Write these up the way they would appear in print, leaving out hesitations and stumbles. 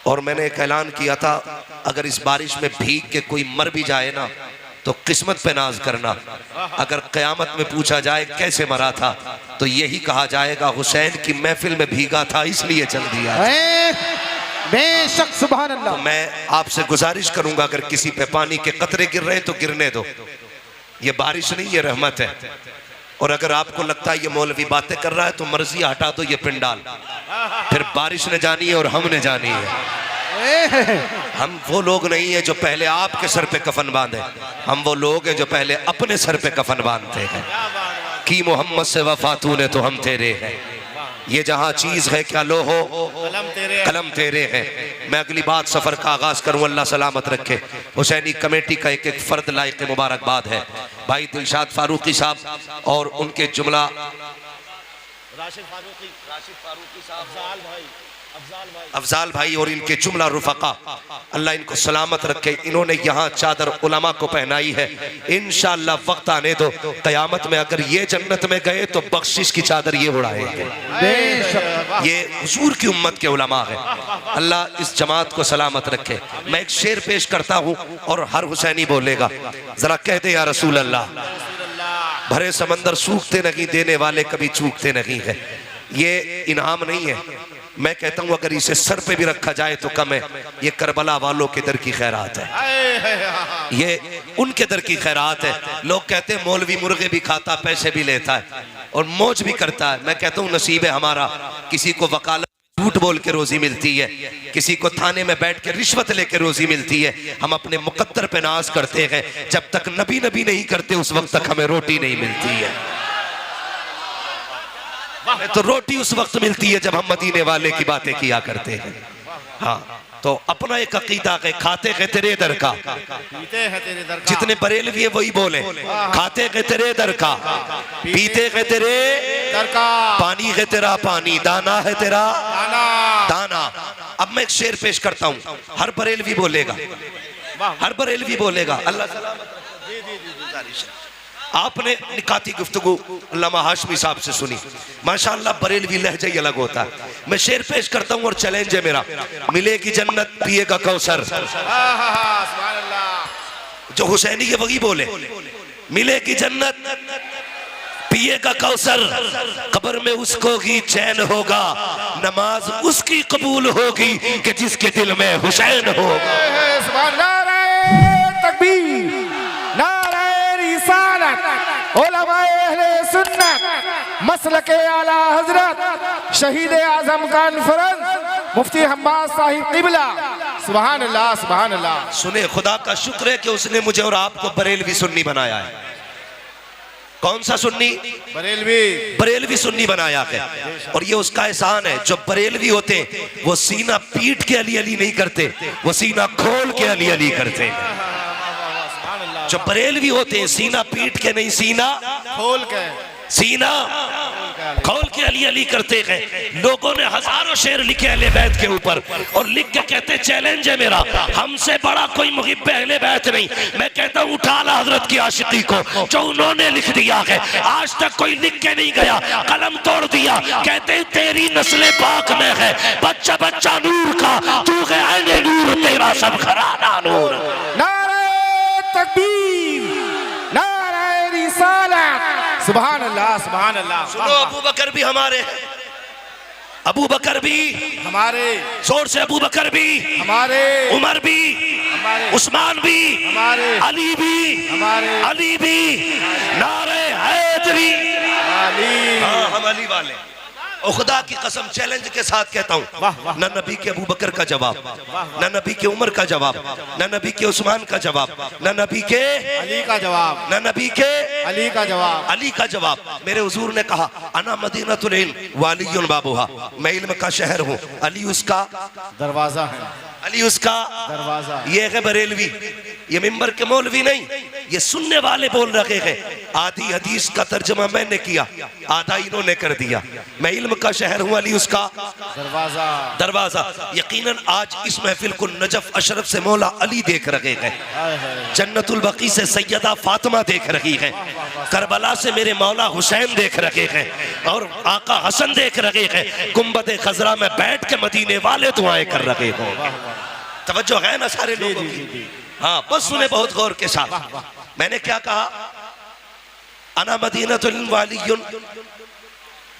और मैंने एक ऐलान किया था, अगर इस बारिश में भीग के कोई मर भी जाए ना तो किस्मत पे नाज करना। अगर क़यामत में पूछा जाए कैसे मरा था तो यही कहा जाएगा हुसैन की महफिल में भीगा था इसलिए चल दिया। बेशक सुभान अल्लाह। तो मैं आपसे गुजारिश करूंगा, अगर किसी पे पानी के कतरे गिर रहे तो गिरने दो, ये बारिश नहीं ये रहमत है। और अगर आपको लगता है ये मौलवी बातें कर रहा है तो मर्जी हटा दो ये पिंडाल, फिर बारिश ने जानी है और हमने जानी है। हम वो लोग नहीं है जो पहले आपके सर पे कफन बांधे, हम वो लोग हैं जो पहले अपने सर पे कफन बांधते हैं। कि मोहम्मद से वफा तूने तो हम तेरे हैं, ये जहाँ चीज है क्या लो हो कलम तेरे हैं। मैं अगली बात सफर का आगाज करूं, अल्लाह सलामत रखे। हुसैनी कमेटी का एक एक फर्द लायक मुबारकबाद है भाई दिलशाद फारूकी साहब और उनके जुमला राशिद फारूकी साहब, अफजाल भाई और इनके जुमला रुफका, अल्लाह इनको सलामत रखे। इन्होंने यहाँ चादर उलमा को पहनाई है। इंशाअल्लाह वक्त आने दो, क़यामत में अगर ये जन्नत में गए तो बख्शिश की चादर ये उड़ाएंगे। ये हुजूर की उम्मत के उलमा है। अल्लाह इस जमात को सलामत रखे। मैं एक शेर पेश करता हूँ और हर हुसैनी बोलेगा, जरा कह दे या रसूल अल्लाह। भरे समंदर सूखते नहीं, देने वाले कभी चूकते नहीं है। ये इनाम नहीं है, मैं कहता हूं अगर इसे सर पे भी रखा जाए तो कम है। ये करबला वालों के दर की खैरात है, ये उनके दर की खैरात है। लोग कहते हैं मौलवी मुर्गे भी खाता, पैसे भी लेता है और मौज भी करता है। मैं कहता हूं नसीब है हमारा, किसी को वकालत झूठ बोल के रोजी मिलती है, किसी को थाने में बैठ के रिश्वत लेके रोजी मिलती है। हम अपने मुकद्दर पे नाज करते हैं, जब तक नबी नबी नहीं करते उस वक्त तक हमें रोटी नहीं मिलती है। तो रोटी उस वक्त मिलती है जब हम मदीने वाले की बातें किया करते हैं। हाँ, तो अपना एक अकीदा है, खाते हैं तेरे दर का, पीते हैं तेरे दर का। जितने बरेलवी है वही बोले, खाते हैं तेरे दर का, पीते हैं तेरे दर का, पानी है तेरा पानी, दाना है तेरा दाना। अब मैं एक शेर पेश करता हूँ, हर बरेलवी बोलेगा, हर बरेलवी बोलेगा। अल्लाह सलामत। आपने निकाती गुफ्तगू अल्लामा हाशमी साहब से सुनी, माशाअल्लाह बरेलवी लहजा ही अलग होता है। मैं शेर पेश करता हूँ और चैलेंज है मेरा, मिलेगी जन्नत पिएगा कौसर। जो हुसैनी के वही बोले, मिलेगी जन्नत पिएगा कौसर, कब्र में उसको ही चैन होगा, नमाज उसकी कबूल होगी कि जिसके दिल में हुसैन होगा। तकबीर, उलमाए अहले सुन्नत, मसलके आला हजरत शहीद आजम कॉन्फ्रेंस मुफ्ती हम्माद साहिब किबला। सुभान अल्लाह सुभान अल्लाह। सुने, खुदा का शुक्र है कि उसने मुझे और आपको बरेलवी सुन्नी बनाया है। कौन सा सुन्नी? बरेलवी सुन्नी बनाया है। और ये उसका एहसान है। जो बरेलवी होते वो सीना पीट के अली अली नहीं करते, वो सीना खोल के अली अली करते हैं। जो बरेलवी होते हैं सीना पीट के नहीं, सीना खोल के, सीना खोल के अली अली करते हैं। लोगों ने हजारों शेर लिखे अहले बैत के ऊपर और लिख के कहते चैलेंज है मेरा, हमसे बड़ा कोई मुहिब्ब अहले बैत नहीं। मैं कहता हूँ उठा ला हजरत की आशिकी को, जो उन्होंने लिख दिया है, आज तक कोई लिख के नहीं गया, कलम तोड़ दिया। कहते तेरी नस्ल पाक में है बच्चा बच्चा नूर का, तू है ऐने नूर, तेरा सब घराना नूर। तकबीर, नारे रिसालत, सुभान अल्लाह सुभान अल्लाह। सुनो, अबू बकर भी हमारे, अबू बकर भी हमारे, जोर से अबू बकर भी हमारे, उमर भी हमारे, उस्मान भी हमारे, अली भी हमारे, अली भी, नारे हैदरी, हाँ हम अली वाले। और खुदा की कसम चैलेंज के साथ कहता हूँ, न नबी के अबू बकर का जवाब, न नबी के उमर का जवाब, न नबी के उस्मान का जवाब, न नबी के अली का जवाब, न नबी के अली का जवाब, अली का जवाब। मेरे हुजूर ने कहा अना मदीनतुल इल्म वालियुन बाबुहा, मैं इल्म का शहर हूँ, अली उसका दरवाजा है, अली उसका दरवाजा। ये है बरेलवी, ये मिंबर के मौलवी नहीं, ये सुनने वाले बोल रहे हैं। आधी हदीस का तर्जमा मैंने किया, आधा इन्होंने कर दिया। मैं इल्म का शहर हूँ, अली उसका दरवाजा। यकीनन आज इस महफिल को नजफ अशरफ से मौला अली देख रहे हैं, जन्नतुल बकी से सैयदा फातिमा देख रही है, करबला से मेरे मौला हुसैन देख रहे हैं, और आका हसन देख रहे हैं। गुंबद खजरा में बैठ के मदीने वाले दुआएं कर रहे हो। तवज्जो है ना सारे लोगों की? हाँ, बस सुने बहुत गौर के साथ। मैंने क्या कहा? अना मदीनतुल वालियुन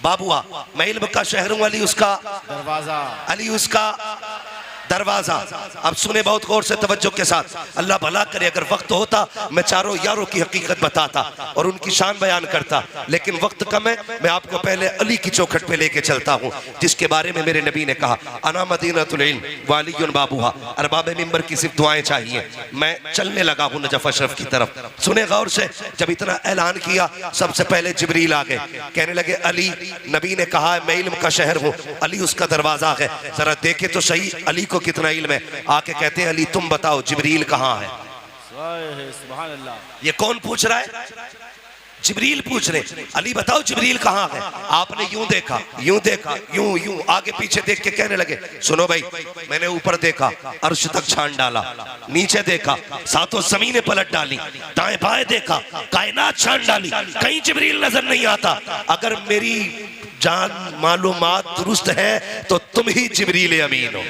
बाबुआ, मैं इल्म का शहर हूं, अली उसका दरवाजा, अली उसका दरवाजा। अब सुने बहुत गौर से तवज्जो के साथ। अल्लाह भला करे, अगर वक्त होता मैं चारों यारों की हकीकत बताता और उनकी शान बयान करता, लेकिन वक्त कम है। मैं आपको पहले अली की चौखट पे लेके चलता हूँ, जिसके बारे में मेरे नबी ने कहा अना मदीनतुल इल्म वालियुन बाबुहा। अरबाब मिंबर की सिर्फ दुआएं चाहिए। मैं चलने लगा हूँ नजफ अशरफ की तरफ। सुने गौर से, जब इतना ऐलान किया सबसे पहले जिब्रील आ गए, कहने लगे अली, नबी ने कहा है मैं इल्म का शहर हूँ, अली उसका दरवाजा है, जरा देखे तो सही अली को कितना इल्म है। आके कहते हैं अली तुम बताओ जिब्रील कहाँ है? सुभान अल्लाह। ये कौन पूछ रहा है? जिब्रील पूछ रहे, अली बताओ जिब्रील कहाँ है? आपने यूं देखा, यूं देखा, यूं यूं आगे पीछे देख के कहने लगे सुनो भाई, मैंने ऊपर देखा अर्श तक छान डाला, नीचे देखा सातों जमीनें पलट डाली, दाएं बाएं देखा कायनात छान डाली, कहीं जिब्रील नजर नहीं आता। अगर मेरी जान मालूमात दुरुस्त है तो तुम ही जिब्रील अमीन हो।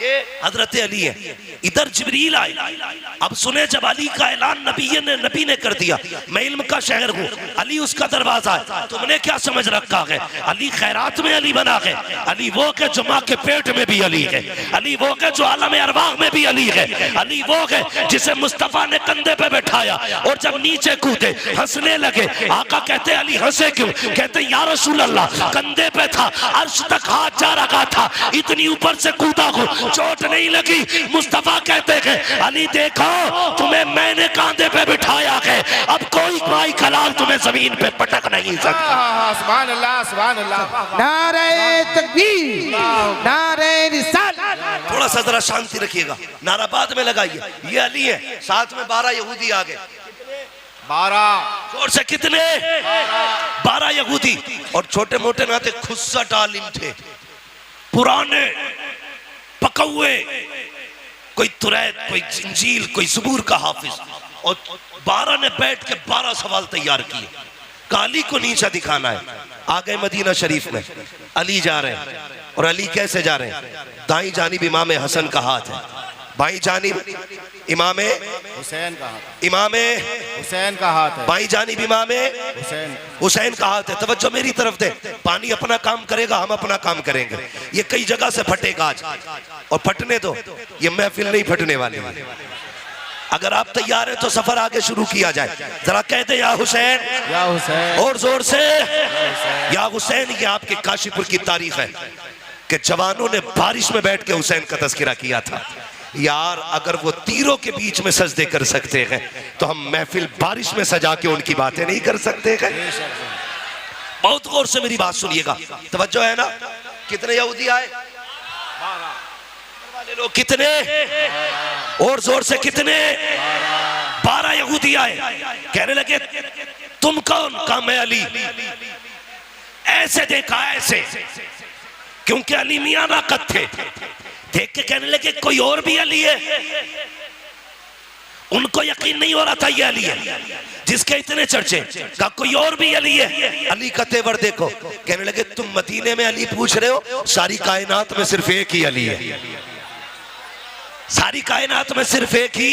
ये हजरत अली है, इधर जिब्रील आए। अब सुने, जब अली का ऐलान नबी ने कर दिया, मैं इल्म का शहर हूँ, अली उसका दरवाजा है, तुमने क्या समझ रखा है? अली खैरात में अली बना है, अली वो के जो माँ के पेट में भी अली है, अली वो के जो आलम अरवाह में भी अली है, अली वो है जिसे मुस्तफा ने कंधे पे बैठाया और जब नीचे कूदे हंसने लगे। आका कहते अली हंसे क्यों? कहते या रसूल अल्लाह, कंधे पे था, अर्श तक हाथ जा रखा था, इतनी ऊपर से कूदा हूँ, चोट नहीं लगी। मुस्तफा कहते हैं अली देखो तुम्हें मैंने कांधे पे बिठाया है, अब कोई भाई खलाल तुम्हें जमीन पे पटक नहीं सकता। सुभान अल्लाह, सुभान अल्लाह। नारे तकबीर, नारे रिसालत। थोड़ा सा जरा शांति रखिएगा, नारा बाद में लगाइए। ये अली है, साथ में 12 यहूदी आ गए। 12 जोर से कितने? 12 यहूदी, और छोटे मोटे नाते खुस्सट आलिम थे, पुराने पकौए, कोई तुरैत, कोई इंजील, कोई ज़बूर का हाफिज, और 12 ने बैठ के 12 सवाल तैयार किए। काली को नीचा दिखाना है। आ गए मदीना शरीफ में, अली जा रहे हैं, और अली कैसे जा रहे हैं? दाई जानिब इमाम हसन का हाथ है, बाई जानिब इमाम हुसैन का हाथ, इमाम हुसैन का हाथ है, बाई जानिब इमाम हुसैन का हाथ है। तवज्जो मेरी तरफ दे, पानी अपना काम करेगा, हम अपना काम करेंगे। ये कई जगह से फटेगा आज, और फटने दो, ये महफिल नहीं फटने वाली है। अगर आप तैयार हैं तो सफर आगे शुरू किया जाए। जरा कहते या हुसैन, या हुसैन, और जोर से या हुसैन। ये आपके काशीपुर की तारीख है कि जवानों ने बारिश में बैठ के हुसैन का तज़किरा किया था। यार अगर वो तीरों के बीच में सजदे कर सकते हैं तो हम महफिल बारिश में सजा के उनकी बातें नहीं कर सकते हैं? बहुत गौर से मेरी बात सुनिएगा, तवज्जो है ना? कितने यहूदी आए? 12 लोग। कितने? और जोर से कितने? 12 यहूदी आए। कहने लगे तुम कौन? कहा मैं अली। ऐसे देखा, ऐसे, क्योंकि अली मियां नाकत थे। देख के कहने लगे कोई और भी अली है। उनको यकीन नहीं हो रहा था ये अली है जिसके इतने चर्चे। कहा कोई और भी अली है। अली का तेवर देखो। कहने लगे तुम मदीने में अली पूछ रहे हो, सारी कायनात में सिर्फ एक ही अली है। सारी कायनात में सिर्फ एक ही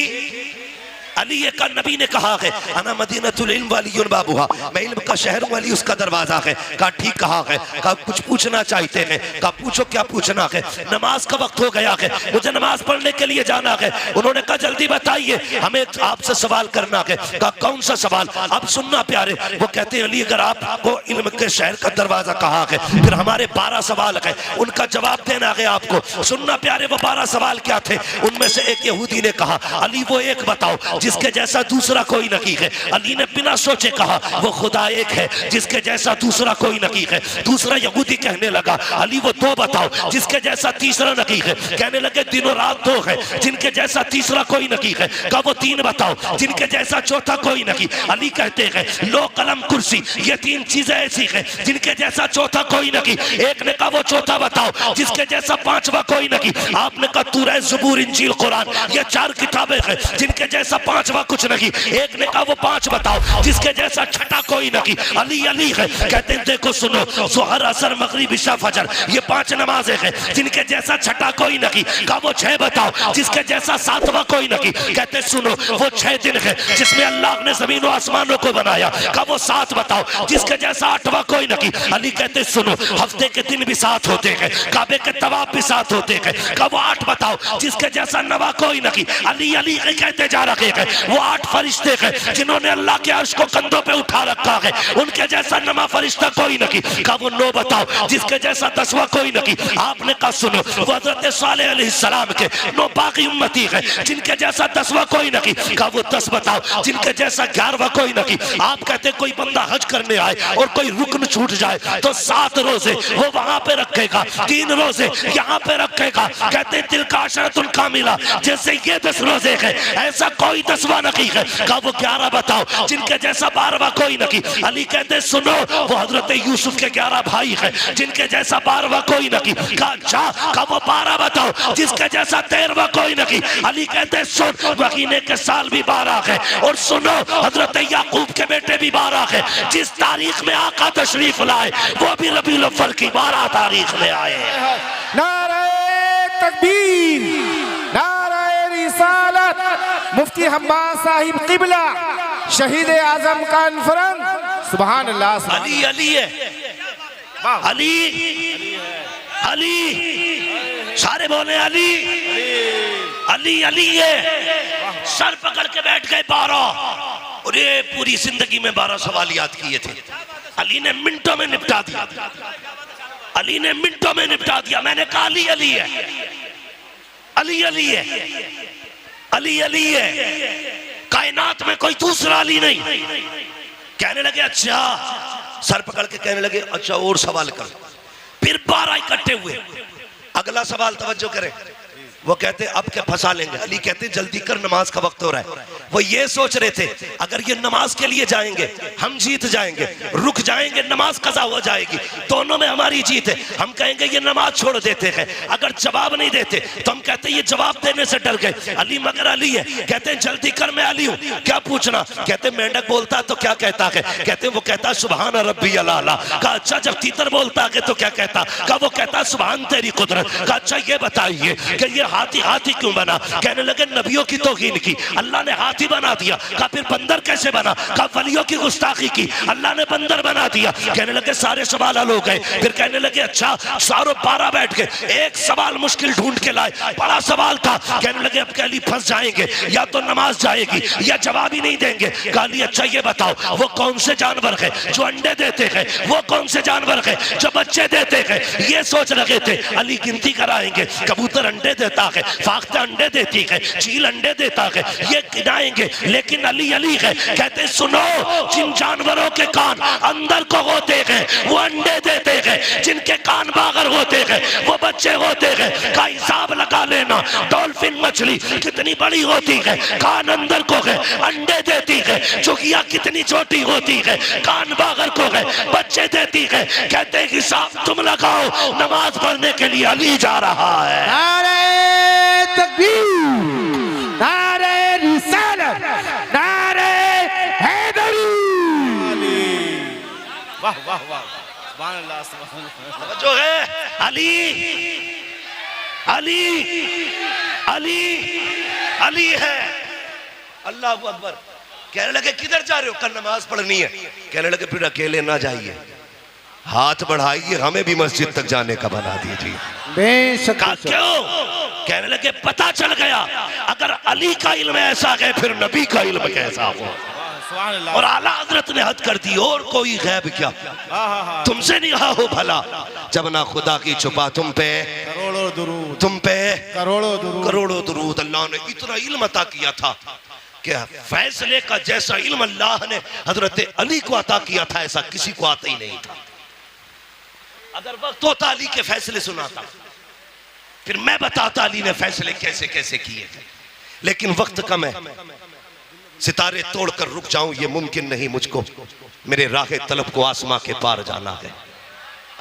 अली का नबी ने कहा है अना मदीनतुल इल्म वालियुन बाबुहा, मैं इल्म का शहर हूं, अली उसका दरवाजा है। कहा ठीक कहा है। कहा कुछ पूछना चाहते हैं? कहा पूछो क्या पूछना है? नमाज का वक्त हो गया है, मुझे नमाज पढ़ने के लिए जाना है। उन्होंने कहा जल्दी बताइए, हमें आपसे सवाल करना है। कहा कौन सा सवाल? आप सुनना प्यारे। वो कहते हैं अली अगर आपको इल्म के शहर का दरवाजा कहा है, फिर हमारे 12 सवाल है, उनका जवाब देना है आपको। सुनना प्यारे, वो 12 सवाल क्या थे? उनमें से एक यहूदी ने कहा अली वो एक बताओ जिसके जैसा दूसरा कोई नहीं है। अली ने बिना सोचे कहा वो खुदा एक है जिसके जैसा दूसरा कोई नहीं है। दूसरा यहूदी कहने लगा अली वो दो बताओ जिसके जैसा तीसरा नहीं है। कहने लगे दिनों रात दो है जिनके जैसा तीसरा कोई नहीं है। कहा वो तीन बताओ जिनके जैसा चौथा कोई नहीं। अली कहते हैं लो कलम कुर्सी ये तीन चीजें ऐसी हैं जिनके जैसा चौथा कोई नहीं। एक ने कहा वो चौथा बताओ जिसके जैसा पांचवा कोई नहीं। आपने कहा तौरात ज़बूर इंजील कुरान ये चार किताबें हैं जिनके जैसा पांचवा कुछ नहीं। एक ने कहा वो पांच बताओ जिसके जैसा छठा कोई नहीं। अली अली है। कहते हैं देखो सुनो ज़ोहर असर मगरिब इशा फजर ये पांच नमाजें हैं जिनके जैसा छठा कोई नहीं। कहा वो छह बताओ जिसके जैसा सातवां कोई नहीं। कहते सुनो वो 6 दिन है जिसमें अल्लाह ने जमीन और आसमानों को बनाया। कहा वो 7 बताओ जिसके जैसा आठवां कोई नहीं। अली कहते सुनो हफ्ते के दिन भी 7 होते हैं काबे के तवाफ भी 7 होते हैं। कहा वो 8 बताओ जिसके जैसा नवा कोई नहीं। अली अली कहते जा रहे हैं वो 8 फरिश्ते हैं जिन्होंने अल्लाह के अर्श को कंधों पे उठा रखा है उनके जैसा नमा फरिश्ता कोई नहीं। कहा वो 9 बताओ जिसके जैसा 10वां कोई नहीं। आपने कहा सुनो वो हजरत सालेह अलैहिस्सलाम के 9 बाकी उम्मती है जिनके जैसा 10वां कोई नहीं। कहा वो 10 बताओ जिनके जैसा 11वां कोई नहीं। आप कहते कोई बंदा हज करने आए और कोई रुकन छूट जाए तो 7 रोजे वो वहां पे रखेगा 3 रोजे यहाँ पे रखेगा। कहते दिल का अशरतुल कामिला जैसे ये 10 रोजे है ऐसा कोई 10वां नहीं है। कहा वो 11 बताओ जिनके जैसा 12वां कोई नहीं। अली कहते सुनो वो हजरत यूसुफ के 11 भाई है जिनके जैसा 12वां कोई नहीं। कहा अच्छा। कहा वो 12 बताओ जिसके जैसा 13वां कोई नहीं। अली कहते सुन महीने के साल भी 12 है और सुनो हजरत याकूब के बेटे भी 12 है। जिस तारीख में आका तशरीफ लाए वो भी रबीउल अव्वल की 12 तारीख में आए। नारे तकबीर नारे रिसालत मुफ्ती हम्माद साहिब किबला शहीद आजम कॉन्फ्रेंस सुभान अल्लाह। अली अली है अली अली सारे बोले अली अली अली है। सर पकड़ के बैठ गए 12 और ये पूरी जिंदगी में 12 सवाल याद किए थे। अली ने मिनटों में निपटा दिया। अली ने मिनटों में निपटा दिया। मैंने कहा अली अली है अली अली है अली अली है कायनात में कोई दूसरा अली नहीं। कहने लगे अच्छा सर पकड़ के कहने लगे अच्छा और सवाल कर। फिर 12 इकट्ठे हुए। अगला सवाल तवज्जो करें। वो कहते अब क्या फंसा लेंगे। अली कहते जल्दी कर नमाज का वक्त हो रहा है। वो ये सोच रहे थे अगर ये नमाज के लिए जाएंगे हम जीत जाएंगे रुक जाएंगे नमाज कज़ा हो जाएगी दोनों में हमारी जीत है। हम कहेंगे ये नमाज छोड़ देते हैं। अगर जवाब नहीं देते तो हम कहते ये जवाब देने से डर गए। अली मगर अली है। कहते हैं जल्दी कर मैं अली हूँ क्या पूछना। कहते मेंढक बोलता तो क्या कहता है। कहते वो कहता सुभान रब्बी अला। कहा अच्छा जब तीतर बोलता है तो क्या कहता। कहा वो कहता सुभान तेरी कुदरत। कहा अच्छा ये बताइए कि ये हाथी हाथी क्यों बना। कहने लगे नबियों की तौहीन की अल्लाह ने हाथी बना दिया। कहा फिर बंदर कैसे बना। कहा वलियों की गुस्ताखी की अल्लाह ने बंदर बना दिया। कहने लगे सारे सवाल हल हो गए। फिर कहने लगे अच्छा सारों 12 बैठ गए। एक सवाल मुश्किल ढूंढ के लाए बड़ा सवाल था। कहने लगे अब कहली फंस जाएंगे या तो नमाज जाएगी या जवाब ही नहीं देंगे। कहली अच्छा ये बताओ वो कौन से जानवर है जो अंडे देते हैं वो कौन से जानवर है जो बच्चे देते हैं। ये सोच रहे थे। अली गिनती कराएंगे कबूतर अंडे देता है फाख्ता अंडे देती है चील अंडे देता है ये गिनाएंगे। लेकिन अली अली है। कहते सुनो जिन जानवरों के कान अंदर को होते हैं वो अंडे देते हैं जिनके कान बाहर होते हैं वो बच्चे होते हैं। का हिसाब लगा लेना डॉल्फिन मछली कितनी बड़ी होती है कान अंदर को है अंडे देती है। चुकिया कितनी छोटी होती है कान बाहर को है बच्चे देती है। कहते हिसाब तुम लगाओ नमाज पढ़ने के लिए अली जा रहा है। नारे तकबीर नारे रिसालत नारे हैदरी। वाह वाह वाह सुभान अल्लाह सुभान अल्लाह। जो है अली अली अली अली है। अल्लाह अकबर। कहने लगे किधर जा रहे हो। कल नमाज पढ़नी है। कहने लगे फिर अकेले ना जाइए हाथ बढ़ाइए हमें भी मस्जिद तक जाने का बना दीजिए। बेशक क्यों। कहने लगे पता चल गया अगर अली का इल्म ऐसा है फिर नबी का इल्म कैसा हो। और आला हजरत ने हद कर दी और कोई गैब क्या तुमसे नहीं हो भला जब ना खुदा की छुपा तुम पे करोड़ों दुरूद तुम पे करोड़ों दुरूद। अल्लाह ने इतना इल्म अता किया था कि फैसले का जैसा इल्म अल्लाह ने हजरत अली को अता किया था ऐसा किसी को आता ही नहीं था। अगर वक्त होता अली के फैसले सुनाता, फिर मैं बताता अली ने फैसले कैसे कैसे किए थे, लेकिन वक्त कम है, सितारे तोड़कर रुक जाऊं ये मुमकिन नहीं मुझको, मेरे राह तलब को आसमां के पार जाना है।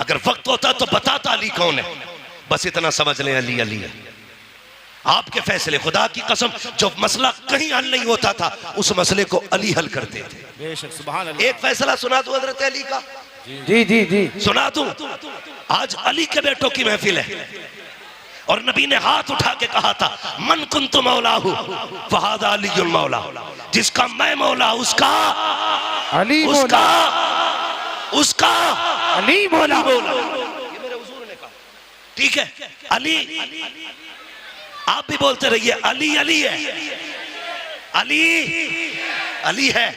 अगर वक्त होता तो बताता अली कौन है, बस इतना समझ लें अली अली है। आपके फैसले, खुदा की कसम, जो मसला कहीं हल नहीं होता था उस मसले को अली हल करते थे। बेशक, सुभान अल्लाह। एक फैसला सुना दूं हजरत अली का, जी जी जी सुना दूं। आज अली के बेटों की महफिल है और नबी ने हाथ उठा के कहा था, मन कुन्तु मौलाहु फहादा अलीयुल मौला, जिसका मैं मौला उसका अली उसका उसका अली मौला। ये मेरे हुजूर ने कहा, ठीक है। अली, आप भी बोलते रहिए अली अली है, अली अली है।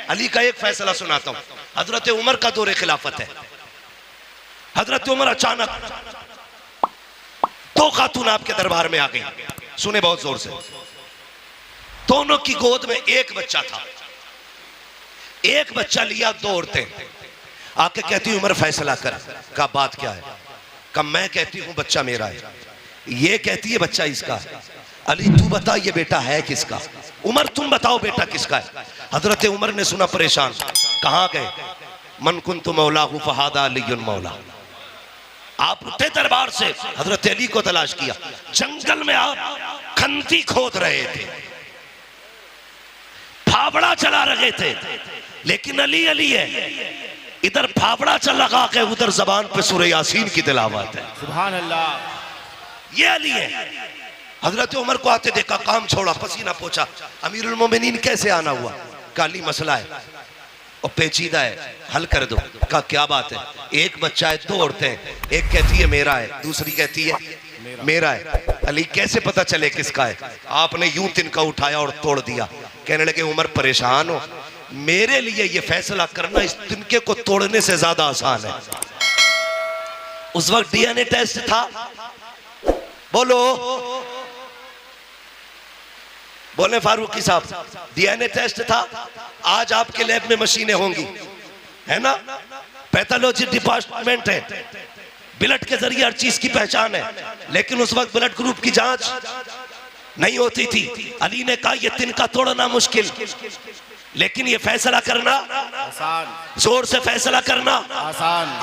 अली का एक फैसला सुनाता हूं। हजरत उमर का दौरे खिलाफत है। हजरत उमर अचानक दो खातून आपके दरबार में आ गई, सुने बहुत जोर से। दोनों की गोद में एक बच्चा था, एक बच्चा लिया, दो औरतें आके कहती उमर फैसला कर। का बात क्या है? का मैं कहती हूं बच्चा मेरा है, ये कहती है बच्चा इसका है। अली तू बता ये बेटा है किसका? उमर तुम बताओ बेटा किसका है? हजरत उमर ने सुना, परेशान, कहां गए? मन कुन्तु मौलाहु फहादा अलीयुल मौला। आप उठे दरबार से, हजरत अली को तलाश किया। जंगल में आप खंती खोद रहे थे, फावड़ा चला रहे थे, लेकिन अली अली है। इधर फावड़ा चल लगा के उधर जबान पे सूरह यासीन की तिलावत है। सुभान अल्लाह, ये अली है। हजरत उमर को आते देखा, काम छोड़ा, पसीना पोछा। अमीरुल मोमिनीन कैसे आना हुआ? काली मसला है और पेचीदा है, हल कर दो। का क्या बात है? एक बच्चा है, दो औरतें, एक कहती है मेरा है, दूसरी कहती है मेरा है। अली कैसे पता चले किसका है? आपने यूं तिनका उठाया और तोड़ दिया। कहने लगे उमर परेशान हो, मेरे लिए ये फैसला करना इस तिनके को तोड़ने से ज्यादा आसान है। उस वक्त डीएनए टेस्ट था, बोलो बोले फारूकी साहब, डीएनए टेस्ट था। आज आपके लैब में मशीनें होंगी, है ना, पैथोलॉजी डिपार्टमेंट है, ब्लड के जरिए हर चीज की पहचान है। लेकिन उस वक्त ब्लड ग्रुप की जांच नहीं होती थी। अली ने कहा यह तिनका तोड़ना मुश्किल, लेकिन ये फैसला करना आसान, जोर से फैसला करना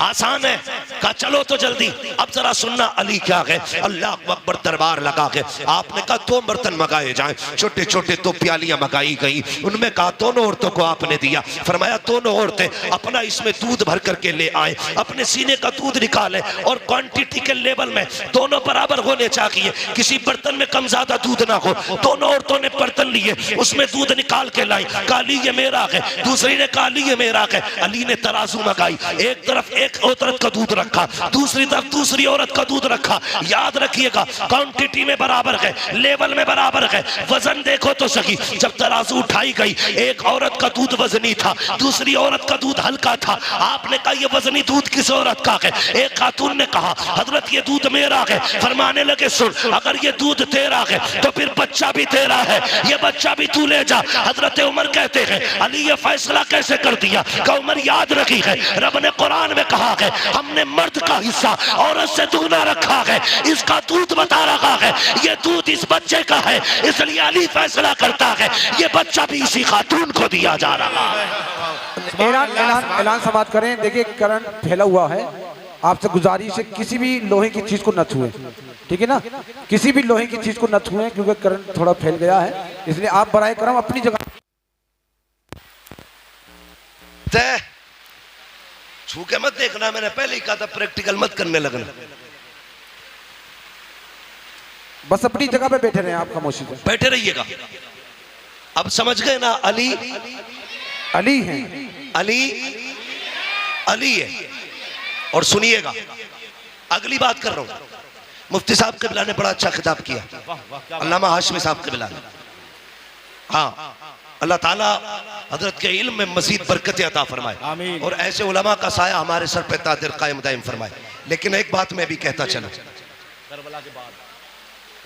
आसान है। कहा चलो तो जल्दी। अब जरा सुनना अली क्या है। अल्लाह अकबर, दरबार लगा के आपने कहा दो बर्तन मंगाए जाएं, छोटे छोटे दो प्यालियां मंगाई गई। उनमें कहा दोनों औरतों को आपने दिया, फरमाया दोनों औरतें अपना इसमें दूध भर करके ले आए, अपने सीने का दूध निकाले और क्वांटिटी के लेवल में दोनों बराबर होने चाहिए, किसी बर्तन में कम ज्यादा दूध ना हो। दोनों औरतों ने बर्तन लिए, उसमें दूध निकाल के लाई। काली ये मेरा है, दूसरी ने कहा ये मेरा है। अली ने तराजू मंगाई, एक तरफ एक औरत का दूध रखा, दूसरी तरफ दूसरी औरत का दूध रखा। याद रखिएगा क्वांटिटी में बराबर है, लेवल में बराबर है। वजन देखो तो सही, जब तराजू उठाई गई एक औरत का दूध वजनी था, दूसरी औरत का दूध हल्का था। आपने कहा ये वजनी दूध किस औरत का है? एक खातून ने कहा हजरत ये दूध मेरा है। फरमाने लगे सुन, अगर ये दूध तेरा है तो फिर बच्चा भी तेरा है, ये बच्चा भी तू ले जा। हजरत उमर कहते हैं अली ये फैसला कैसे कर दिया? कि उमर याद रखी है, रब ने कुरान में कहा है हमने मर्द का हिस्सा औरत से दुगना रखा है, इसका दूध बता रखा है, ये दूध इस बच्चे का है, इसलिए अली फैसला करता है ये बच्चा भी इसी खातून को दिया जा रहा है। ऐलान समाप्त करें। देखिए करंट फैला हुआ है, आपसे गुजारिश है किसी भी लोहे की चीज को न छुएं, ठीक है ना, किसी भी लोहे की चीज को न छुएं क्योंकि करंट थोड़ा फैल गया है, इसलिए आप बराए करम अपनी जगह छू के मत देखना, मैंने पहले ही कहा था प्रैक्टिकल मत करने लगना। बस अपनी जगह पे बैठे रहे, आप खामोशी से बैठे रहिएगा। अब समझ गए ना, अली अली है, अली अली है। और सुनिएगा अगली बात कर रहा हूं, मुफ्ती साहब क़िबला ने बड़ा अच्छा खिताब किया, अल्लामा हाशमी साहब क़िबला ने। हाँ, अल्लाह ताला हजरत के इल्म में मजीद बरकत अता फरमाए और ऐसे उलमा का साया हमारे सर पे तादिर कायम दायम फरमाए। लेकिन एक बात मैं भी कहता चलूं,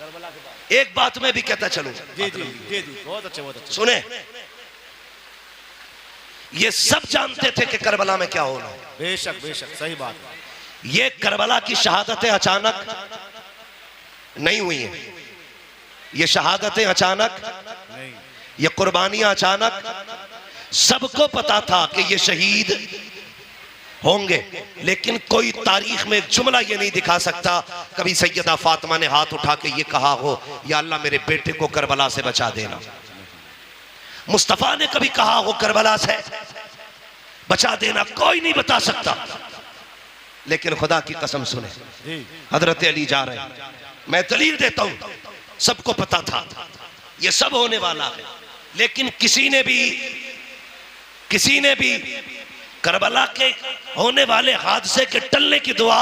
एक बात मैं भी कहता चलूं, जी जी जी जी, बहुत अच्छे बहुत अच्छे। सुने, ये सब जानते थे कि करबला में क्या होना है। बेशक बेशक, सही बात है। ये करबला की शहादतें अचानक नहीं हुई हैं, ये शहादतें अचानक, नहीं, ये कुर्बानियां अचानक, सबको पता था कि ये शहीद होंगे, लेकिन कोई तारीख में एक जुमला ये नहीं दिखा सकता कभी सैयदा फातिमा ने हाथ उठा के ये कहा हो या अल्लाह मेरे बेटे को करबला से बचा देना। मुस्तफा ने कभी कहा हो करबला से बचा देना, कोई नहीं बता सकता। लेकिन खुदा की कसम सुने, हजरत अली जा रहे हैं, मैं दलील देता हूं, सबको पता था ये सब होने वाला है, लेकिन किसी ने भी करबला के होने वाले हादसे के टलने की दुआ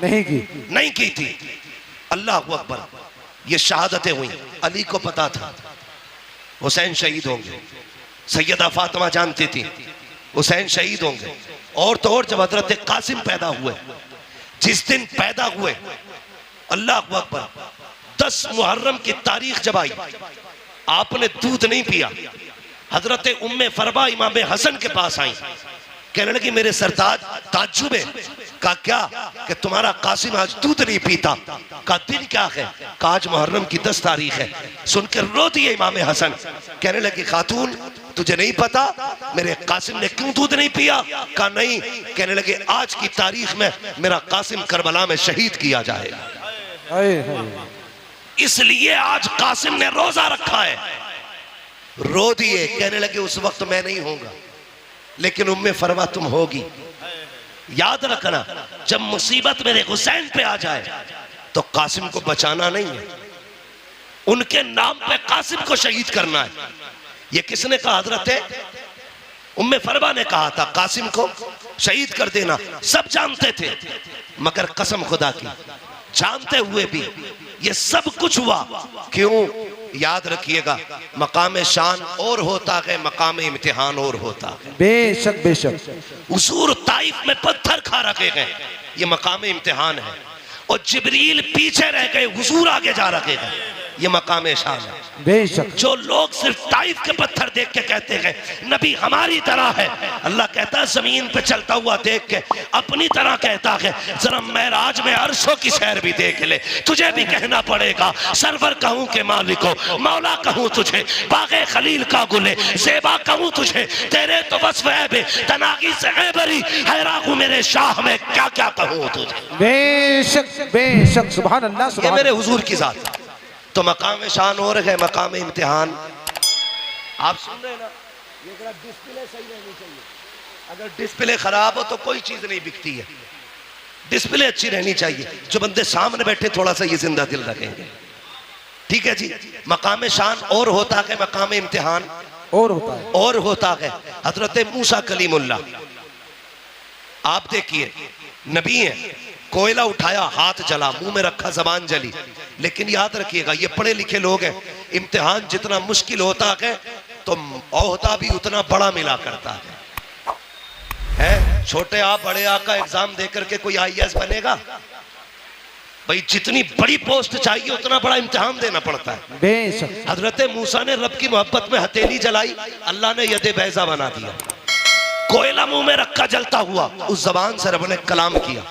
नहीं की थी। अल्लाह अकबर, ये शहादतें हुई, अली को पता था हुसैन शहीद होंगे, सैयदा फातिमा जानती थी हुसैन शहीद होंगे, और तो और जब हजरत कासिम पैदा हुए, जिस दिन पैदा हुए, अल्लाह अकबर, 10 मुहर्रम की तारीख जब आई, आपने दूध नहीं पिया। हजरत उम्मे फरबा इमाम हसन के पास आई, कहने लगी मेरे सरताज, ताज्जुब है, कहा क्या कि तुम्हारा कासिम आज दूध नहीं पीता। कहा दिन क्या है? कहा आज मुहर्रम की 10 तारीख है। सुनकर रो दिए इमाम हसन, कहने लगी खातून तुझे नहीं पता मेरे कासिम ने क्यों दूध नहीं पिया? कहा नहीं। कहने लगे आज की तारीख में मेरा कासिम करबला में शहीद किया जाएगा, इसलिए आज कासिम ने रोजा रखा है। रो दिए, कहने लगे उस वक्त मैं नहीं होगा, लेकिन उम्मे फरवा तुम होगी। याद रखना, जब मुसीबत मेरे हुसैन पे आ जाए तो कासिम को बचाना नहीं है, उनके नाम पे कासिम को शहीद करना है। ये किसने कहा? हजरत उम्मे फरवा ने कहा था कासिम को शहीद कर देना। सब जानते थे, मगर कसम खुदा की, जानते हुए भी ये सब कुछ हुआ क्यों? याद रखिएगा, मकाम शान और होता है, मकाम इम्तिहान और होता है। बेशक बेशक, हुजूर ताइफ में पत्थर खा रखे हैं, ये मकाम इम्तिहान है, और जिब्रील पीछे रह गए, हुजूर आगे जा रखे हैं, ये मकाम शान है। बेशक, जो लोग सिर्फ ताइफ के पत्थर देख के कहते हैं नबी हमारी तरह है, अल्लाह कहता है जमीन पे चलता हुआ देख के अपनी तरह कहता है, जरा मेराज में अर्शों की सैर भी देख ले, तुझे भी कहना पड़ेगा सरवर कहूं के मालिको, मौला कहूं तुझे, बागे खलील का गुले ज़ेबा कहूं तुझे, तेरे तो वस्फ़ है तनागी से ऐबरी हैरागू मेरे शाह में क्या क्या कहूं तुझे। बेशक बेशक, सुभान अल्लाह, ये सुभान मेरे हुजूर की जात। तो मकाम शान और है, मकाम इम्तिहान। आप सुन रहे हैं ना, ये जरा डिस्प्ले सही रहनी चाहिए, अगर डिस्प्ले खराब हो तो कोई चीज नहीं बिकती है, डिस्प्ले अच्छी रहनी चाहिए। जो बंदे सामने बैठे थोड़ा सा ये जिंदा दिल रखेंगे, ठीक है जी। मकाम शान और होता है, मकाम इम्तिहान और होता है। हजरत मूसा कलीमुल्लाह, आप देखिए नबी है, कोयला उठाया हाथ जला, मुंह में रखा जबान जली। लेकिन याद रखिएगा ये पढ़े लिखे लोग हैं, इम्तिहान जितना मुश्किल होता है तो ओहदा भी उतना बड़ा मिला करता है। छोटे आ बड़े आ का एग्जाम देकर के कोई IAS बनेगा? भाई जितनी बड़ी पोस्ट चाहिए उतना बड़ा इम्तिहान देना पड़ता है। बेशक, हजरत मूसा ने रब की मोहब्बत में हथेली जलाई, अल्लाह ने यदे बैजा बना दिया, कोयला मुंह में रखा जलता हुआ, उस जबान से रब ने कलाम किया,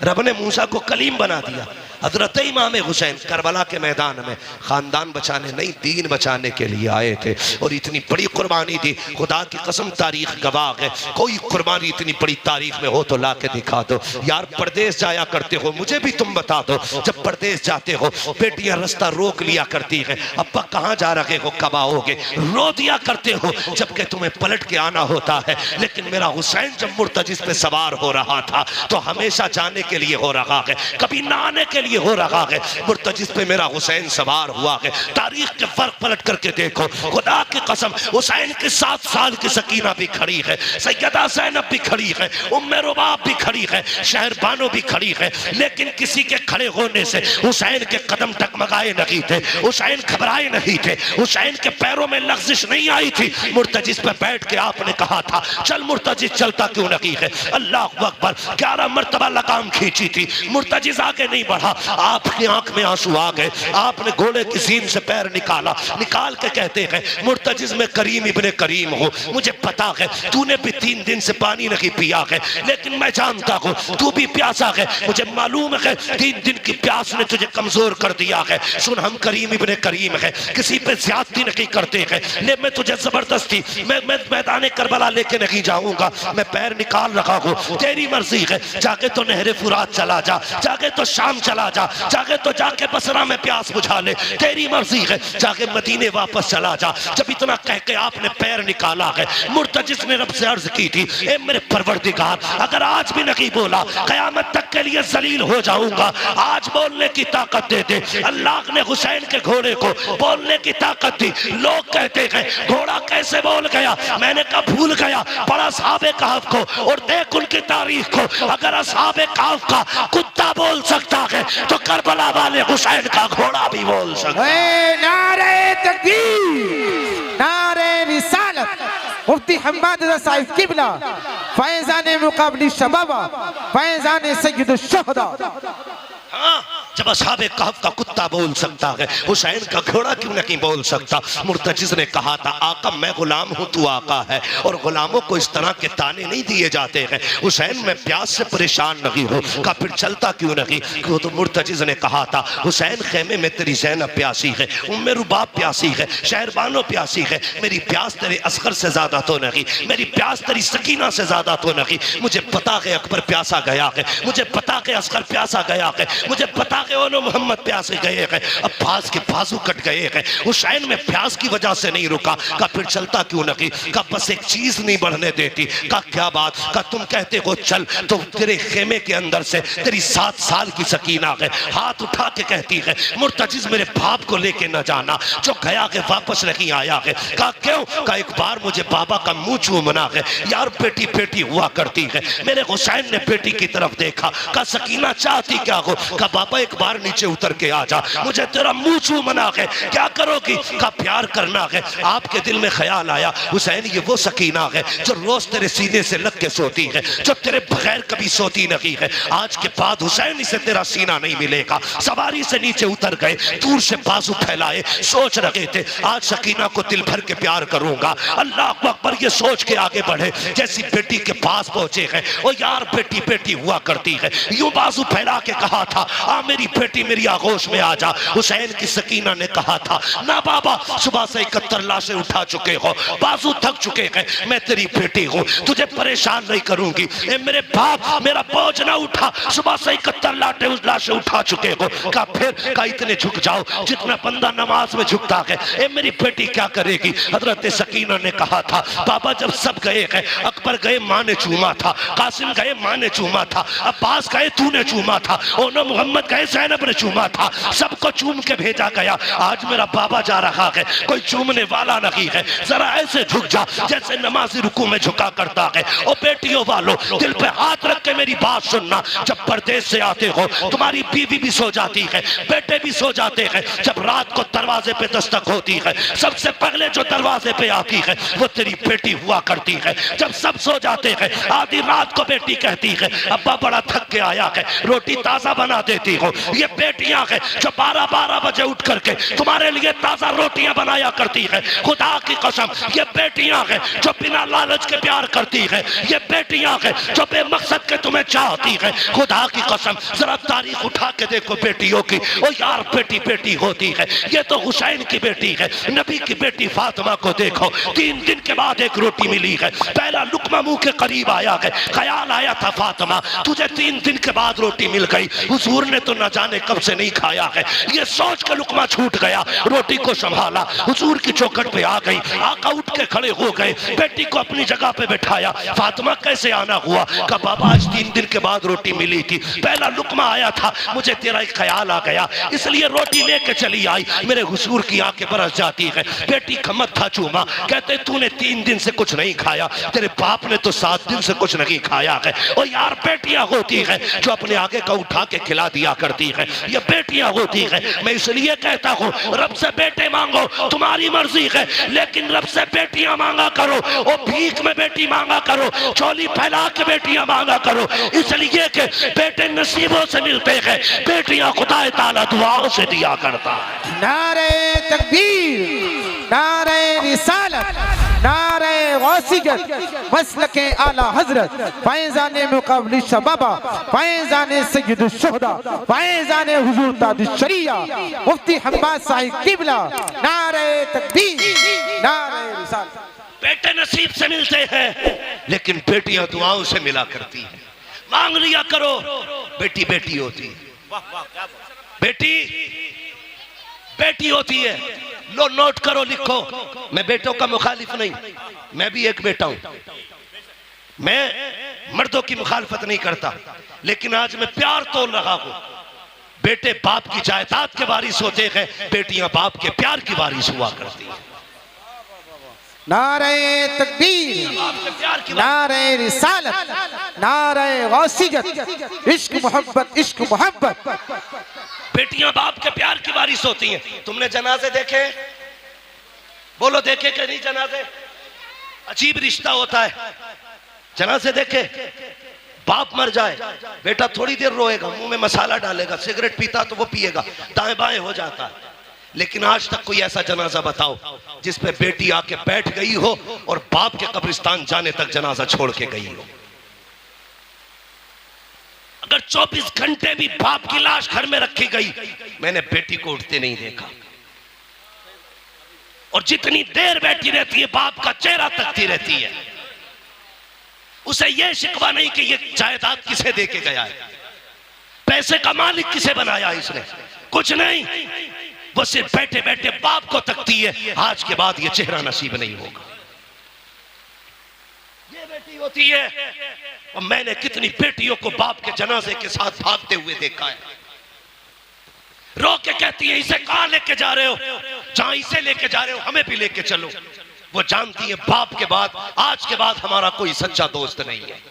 रब ने मूसा को कलीम बना दिया। हजरत इमाम हुसैन करबला के मैदान में खानदान बचाने नहीं, दीन बचाने के लिए आए थे, और इतनी बड़ी कुर्बानी दी। खुदा की कसम तारीख गवाह है, कोई कुर्बानी इतनी बड़ी तारीख में हो तो ला के दिखा दो। यार परदेश जाया करते हो, मुझे भी तुम बता दो, जब परदेश जाते हो बेटियां रास्ता रोक लिया करती है, अब्बा कहाँ जा रहे हो, कब आओगे, रो दिया करते हो जबकि तुम्हें पलट के आना होता है। लेकिन मेरा हुसैन जब मुर्तजिस पे सवार हो रहा था तो हमेशा जाने के लिए हो रहा है, कभी ना आने के लिए हो रहा है। मुर्तजिस पे मेरा हुसैन सवार हुआ है। तारीख के फर्क पलट करके देखो, खुदा की कसम हुसैन के 7 साल की सकीना भी खड़ी है, सैयदा ज़ैनब भी खड़ी है, उम्मे रुबाब भी खड़ी है, शहर बानो भी खड़ी है, लेकिन किसी के खड़े होने से हुसैन के कदम टकमगाए नहीं थे, हुसैन घबराए नहीं थे, हुसैन के पैरों में लग़्ज़िश नहीं आई थी। मुर्तजिस पे बैठ के आपने कहा था चल मुर्तजिस, चलता क्यों नहीं है? अल्लाह अकबर, 11 मरतबा लगाम खींची थी, मुर्तजिस आगे नहीं बढ़ा, आपकी आंख में आंसू आ गए। आपने घोड़े की सीन से पैर निकाला, निकाल के कहते हैं मुर्तजिज में करीम इब्ने करीम हो, मुझे पता है तूने भी 3 दिन से पानी नहीं पिया है, लेकिन मैं जानता हूँ तू भी प्यासा है, मुझे मालूम है 3 दिन की प्यास ने तुझे कमजोर कर दिया है। सुन, हम करीम इब्ने करीम है, किसी पे ज्यादती नहीं करते हैं, ले मैं तुझे जबरदस्ती मैं मैदान करबला लेके नहीं जाऊंगा, मैं पैर निकाल रखा हूँ, तेरी मर्जी है, जाके तो नहरे फुरात चला जा, जाके तो शाम चला जा, जाके तो जाके बसरा में प्यास बुझा ले, तेरी मर्जी है, जाके मदीने वापस चला जा। जब इतना कह के आपने पैर निकाला है, मुर्तजिज ने रब से अर्ज की थी, ए मेरे परवरदिगार, अगर आज भी नहीं बोला कयामत तक के लिए जलील हो जाऊंगा, आज बोलने की ताकत दे दे। अल्लाह ने हुसैन के घोड़े को बोलने की ताकत दी। लोग कहते हैं घोड़ा कैसे बोल गया, मैंने कहा भूल गया, पढ़ा असहाबे कहफ को और देख उनकी तारीख को। अगर असहाबे कहफ का कुत्ता बोल सकता है तो करबला वाले हुसैन का घोड़ा भी बोल सकता है। नारे तकबीर, नारे रिसालत, मुफ्ती हम्माद रज़ा साहिब किबला, फैज़ान मुक़ाबली शबाबा, फैज़ान सय्यदुश शुहदा। हाँ, जब असहाबे कहफ का कुत्ता बोल सकता है, हुसैन का घोड़ा क्यों नहीं बोल सकता। मुर्तजिज ने कहा था, आका मैं गुलाम हूँ, तू आका है, और गुलामों को इस तरह के ताने नहीं दिए जाते हैं। हुसैन मैं प्यास से परेशान नहीं हूँ, का फिर चलता क्यों नहीं। तो मुर्तजिज ने कहा था, हुसैन खेमे में तेरी ज़ैनब प्यासी है, उम्मे रुबाब प्यासी है, शहरबानो प्यासी है, मेरी प्यास तेरे असगर से ज्यादा तो नहीं, मेरी प्यास तेरी सकीना से ज्यादा तो नहीं। मुझे पता है अकबर प्यासा गया है, मुझे पता है असगर प्यासा गया है, मुझे पता है ओनो मोहम्मद प्यासे गए हैं, अब्बास के बाजू कट गए हैं। हुसैन में प्यास की वजह से नहीं रुका, का फिर चलता क्यों नहीं। का बस एक चीज नहीं बढ़ने देती। का क्या बात, का तुम कहते हो चल, तो तेरे खेमे के अंदर से तेरी 7 साल की सकीना है, हाथ उठा के कहती है मुर्तजिज मेरे बाप को लेके न जाना, जो गया है वापस नहीं आया है। का क्यों, का एक बार मुझे बाबा का मुंह चूमना है, यार बेटी बेटी हुआ करती है। मेरे हुसैन ने बेटी की तरफ देखा, का सकीना चाहती क्या हो, का बाबा एक बार नीचे उतर के आ जा, मुझे तेरा मुंह चूमना है, क्या करोगी, का प्यार करना है। आपके दिल में ख्याल आया हुसैन ये वो सकीना है जो रोज तेरे सीने से लग के सोती है, जो तेरे बगैर कभी सोती नहीं है। आज के बाद हुसैन से तेरा सीना नहीं मिलेगा। सवारी से नीचे उतर गए, दूर से बाजू फैलाए, सोच रहे थे आज सकीना को दिल भर के प्यार करूंगा। अल्लाह अकबर ये सोच के आगे बढ़े, जैसी बेटी के पास पहुंचे हैं, ओ यार बेटी बेटी हुआ करती है, यूं बाजू फैला के कहा था आ मेरी बेटी मेरी आगोश में आ जा। हुसैन की सकीना ने कहा था ना बाबा, सुबह से 71 लाशें उठा चुके हो, बाजू थक चुके हैं, मैं तेरी बेटी हूँ, तुझे परेशान नहीं करूंगी। ए मेरे बाप मेरा बोझ ना उठा, सुबह से 71 लाशें उठा चुके हो। का फिर का इतने झुक जाओ जितना बंदा नमाज में झुकता है। ए मेरी बेटी क्या करेगी। हजरत सकीना ने कहा था बाबा जब सब गए हैं, अकबर गए माँ ने चूमा था, कासिम गए माँ ने चूमा था, अब्बास गए तूने चूमा था, ओनो मोहम्मद गए ज़ैनब ने चूमा था, सबको चूम के भेजा गया। आज मेरा बाबा जा रहा है, कोई चूमने वाला नहीं है, जरा ऐसे झुक जा जैसे नमाजी रुकू में झुका करता है। ओ बेटियों वालों दिल पे हाथ रख के मेरी बात सुनना, जब परदेश से आते हो तुम्हारी बीवी भी सो जाती है, बेटे भी सो जाते हैं, जब रात को दरवाजे पे दस्तक होती है सबसे पहले जो दरवाजे पे आती है वो तेरी बेटी हुआ करती है। जब सब सो जाते हैं आधी रात को बेटी कहती है अब्बा बड़ा थक के आया है, रोटी ताजा बना देती हो। ये बेटियां हैं जो 12-12 बजे उठ करके तुम्हारे लिए ताजा रोटियां बनाया करती है। खुदा की कसम ये बेटियां हैं जो बिना लालच के प्यार करती है, ये बेटियां हैं जो बेमकसद के तुम्हें चाहती है। खुदा की कसम जरा तारीख उठा के देखो बेटियों की, ओ यार बेटी बेटी होती है। ये तो हुसैन की बेटी है, नबी की बेटी फातिमा को देखो, 3 दिन के बाद एक रोटी मिली है, पहला लुकमा मुंह के करीब आया है, ख्याल आया था फातिमा तुझे 3 दिन के बाद रोटी मिल गई, हुजूर ने तो न जाने कब से नहीं खाया है। ये सोच के लुकमा छूट गया, रोटी को संभाला, हुजूर की चौखट पे आ गई, आका उठ के खड़े हो गए, बेटी को अपनी जगह पे बैठाया। फातिमा कैसे आना हुआ, का बाबा आज 3 दिन के बाद रोटी मिली थी, पहला लुकमा आया था, मुझे तेरा एक ख्याल आ गया इसलिए रोटी लेके चली आई। मेरे हुजूर की आंखें बरस जाती है, बेटी का मत्था चूमा, कहते तूने 3 दिन से कुछ नहीं खाया, तेरे बाप ने तो 7 दिन से कुछ नहीं खाया है। और यार बेटियां होती है जो अपने आगे का उठा के खिला खिला दिया करती है, ये बेटियां होती है। मैं इसलिए कहता हूँ रब से बेटे मांगो, तुम्हारी मर्जी है, लेकिन रब से बेटियां मांगा करो। वो भीख में बेटी मांगा करो, चोली फैला के बेटियां मांगा करो, इसलिए कि बेटे नसीबों से मिलते हैं, बेटियां खुदा ताला दुआओं से दिया करता है। नारे तकबीर, नारे रिसालत, नारे गौसियत, मसलके आला हजरत, फैज़ाने मुक़ाबिल शबाबा, फैज़ाने सय्यदुश शुहदा, फैज़ाने हुजूर ताजुश शरिया, मुफ्ती हम्माद साहिब किबला। नारे तकबीर, नारे रिसालत। बेटे नसीब से मिलते हैं, लेकिन बेटियां दुआओं से मिला करती हैं। मांग लिया करो, बेटी बेटी होती है, बेटी बेटी होती है। लो नोट करो, लिखो। मैं बेटों का मुखालिफ नहीं, मैं भी एक बेटा हूं, मैं मर्दों की मुखालफत नहीं करता, लेकिन आज मैं प्यार तोल रहा हूं। बेटे बाप की जायदाद के वारिस होते हैं, बेटियां बाप के प्यार की वारिस हुआ करती हैं। नारे तकबीर, नारे रिसालत, नारे गौसियत, इश्क मोहब्बत, इश्क मोहब्बत। बेटियां बाप के प्यार की वारिस होती हैं। तुमने जनाजे देखे? बोलो देखे कि नहीं जनाजे? अजीब रिश्ता होता है। जनाजे देखे? बाप मर जाए, बेटा थोड़ी देर रोएगा, मुंह में मसाला डालेगा, सिगरेट पीता तो वो पिएगा, दाएं बाएं हो जाता है। लेकिन आज तक कोई ऐसा जनाजा बताओ जिस पे बेटी आके बैठ गई हो और बाप के कब्रिस्तान जाने तक जनाजा छोड़ के गई हो। अगर 24 घंटे भी बाप की लाश घर में रखी गई, मैंने बेटी को उठते नहीं देखा। और जितनी देर बैठी रहती है, बाप का चेहरा तकती रहती है। उसे यह शिकवा नहीं कि यह जायदाद किसे दे के गया है, पैसे का मालिक किसे बनाया इसने, कुछ नहीं। वो सिर्फ बैठे बैठे बाप को तकती है, आज के बाद ये चेहरा नसीब नहीं होगा। ये बेटी होती है। और मैंने कितनी बेटियों को बाप के जनाजे के साथ भागते हुए देखा है। रो के कहती है, इसे कहां लेके जा रहे हो? जहां इसे लेके जा रहे हो हमें भी लेके चलो। वो जानती है बाप के बाद, आज के बाद हमारा कोई सच्चा दोस्त नहीं है।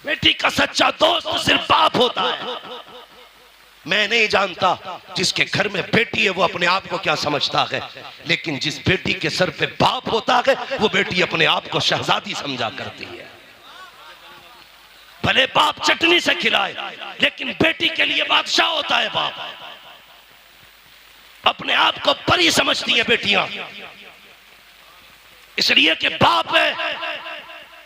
बेटी का सच्चा दोस्त सिर्फ बाप होता है। मैं नहीं जानता जिसके घर में बेटी है वो अपने आप को क्या समझता है, लेकिन जिस बेटी के सर पे बाप होता है वो बेटी अपने आप को शहजादी समझा करती है। भले बाप चटनी से खिलाए, लेकिन बेटी के लिए बादशाह होता है बाप। अपने आप को परी समझती है बेटियां, इसलिए कि बाप है।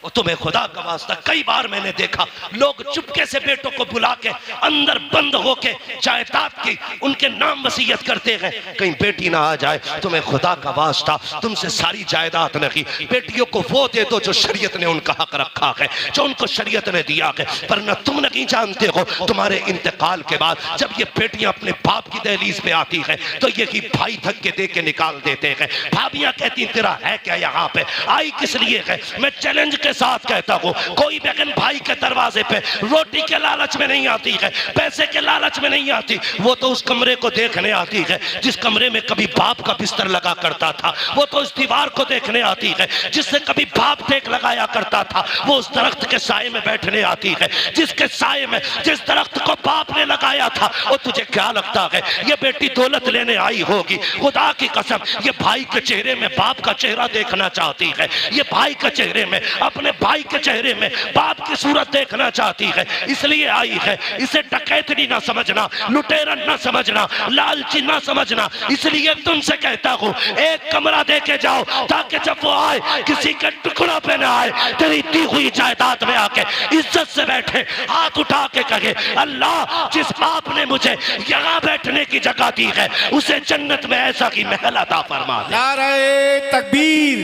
वो तुम्हें खुदा का वास्ता, कई बार मैंने देखा लोग चुपके से बेटों को बुला के अंदर बंद होके जायदाद की उनके नाम वसीयत करते हैं, कहीं बेटी ना आ जाए। तुम्हें खुदा का वास्ता, तुमसे सारी जायदाद नहीं, बेटियों को वो दे दो जो शरीयत ने उनका हक रखा है, जो उनको शरीयत ने दिया है। वरना तुम नहीं जानते हो तुम्हारे इंतकाल के बाद जब ये बेटियां अपने बाप की दहलीज पे आती है तो यही भाई धक्के दे के निकाल देते हैं। भाभियां कहती तेरा है क्या यहाँ पे, आई किस लिए है? मैं चैलेंज के साथ कहता हूँ, कोई बहन भाई के दरवाजे पे रोटी के लालच में नहीं आती है, पैसे के लालच में नहीं आती, वो तो उस कमरे को देखने आती है जिस कमरे में कभी बाप का बिस्तर लगा करता था। वो तो उस दीवार को देखने आती है जिससे कभी बाप टेक लगाया करता था। वो उस दरख्त के साए में बैठने आती है जिसके साए में जिस दरख्त को बाप ने लगाया था। और तुझे क्या लगता है ये बेटी दौलत लेने आई होगी? खुदा की कसम, ये भाई के चेहरे में बाप का चेहरा देखना चाहती है, ये भाई के चेहरे में, अपने भाई के चेहरे में बाप की सूरत देखना चाहती है, इसलिए आई है। इसे डकैतनी ना समझना, लुटेरन ना समझना, लालची ना समझना। इसलिए तुमसे कहता हूँ एक कमरा दे के जाओ ताकि जब वो आए किसी के टुकड़ों पे ना आए, तेरी दी हुई जायदाद में आके इज्जत से बैठे, हाथ उठा के कहे अल्लाह जिस बाप ने मुझे यहाँ बैठने की जगह दी है उसे जन्नत में ऐसा की महल अता फरमा दे। नारे तकबीर,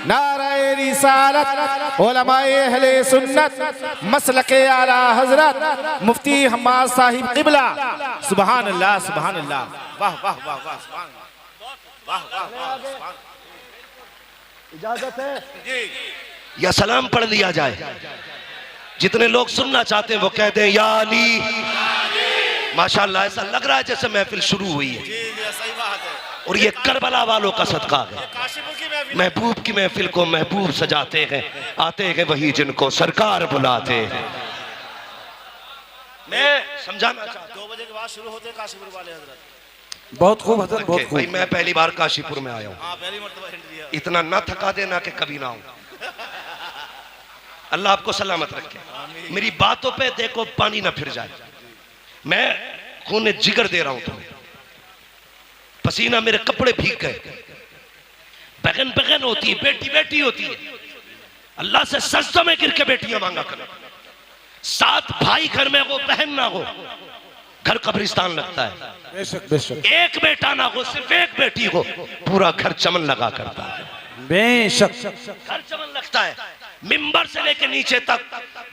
नारे रिसालत, उलमाए अहले सुन्नत, मसलके आला हजरत मुफ्ती हम्माद साहिब किबला। सुभान अल्लाह, सुभान अल्लाह, वाह वाह वाह वाह, सुभान अल्लाह, वाह वाह वाह। इजाजत है या सलाम पढ़ लिया जाए? जितने लोग सुनना चाहते हैं वो कहते हैं या अली। माशाअल्लाह, ऐसा लग रहा है जैसे महफिल शुरू हुई है। और ये करबला वालों का सदका है। महबूब की महफिल को महबूब सजाते हैं, आते हैं वही जिनको सरकार बुलाते हैं। मैं समझाना चाहता हूं। 2 बजे के बाद शुरू होते हैं काशीपुर वाले हजरत। बहुत खूब हजरत, बहुत भाई खूब। मैं पहली बार काशीपुर में आया हूँ, हाँ पहली मर्तबा हिंट दिया। इतना ना थका देना कि कभी ना हूं। अल्लाह आपको सलामत रखे। मेरी बातों पे देखो पानी ना फिर जाए। मैं खून जिगर दे रहा हूं तुम्हें, पसीना मेरे कपड़े भीग गए। बहन बहन होती है, बेटी बेटी होती है। अल्लाह से सजदों में गिर के बेटियां मांगा करो। 7 भाई घर में हो, बहन ना हो, घर कब्रिस्तान लगता है। बेशक बेशक एक बेटा ना हो, सिर्फ एक बेटी हो, पूरा घर चमन लगा करता है। बेशक। घर चमन लगता है। मिंबर से लेके नीचे तक,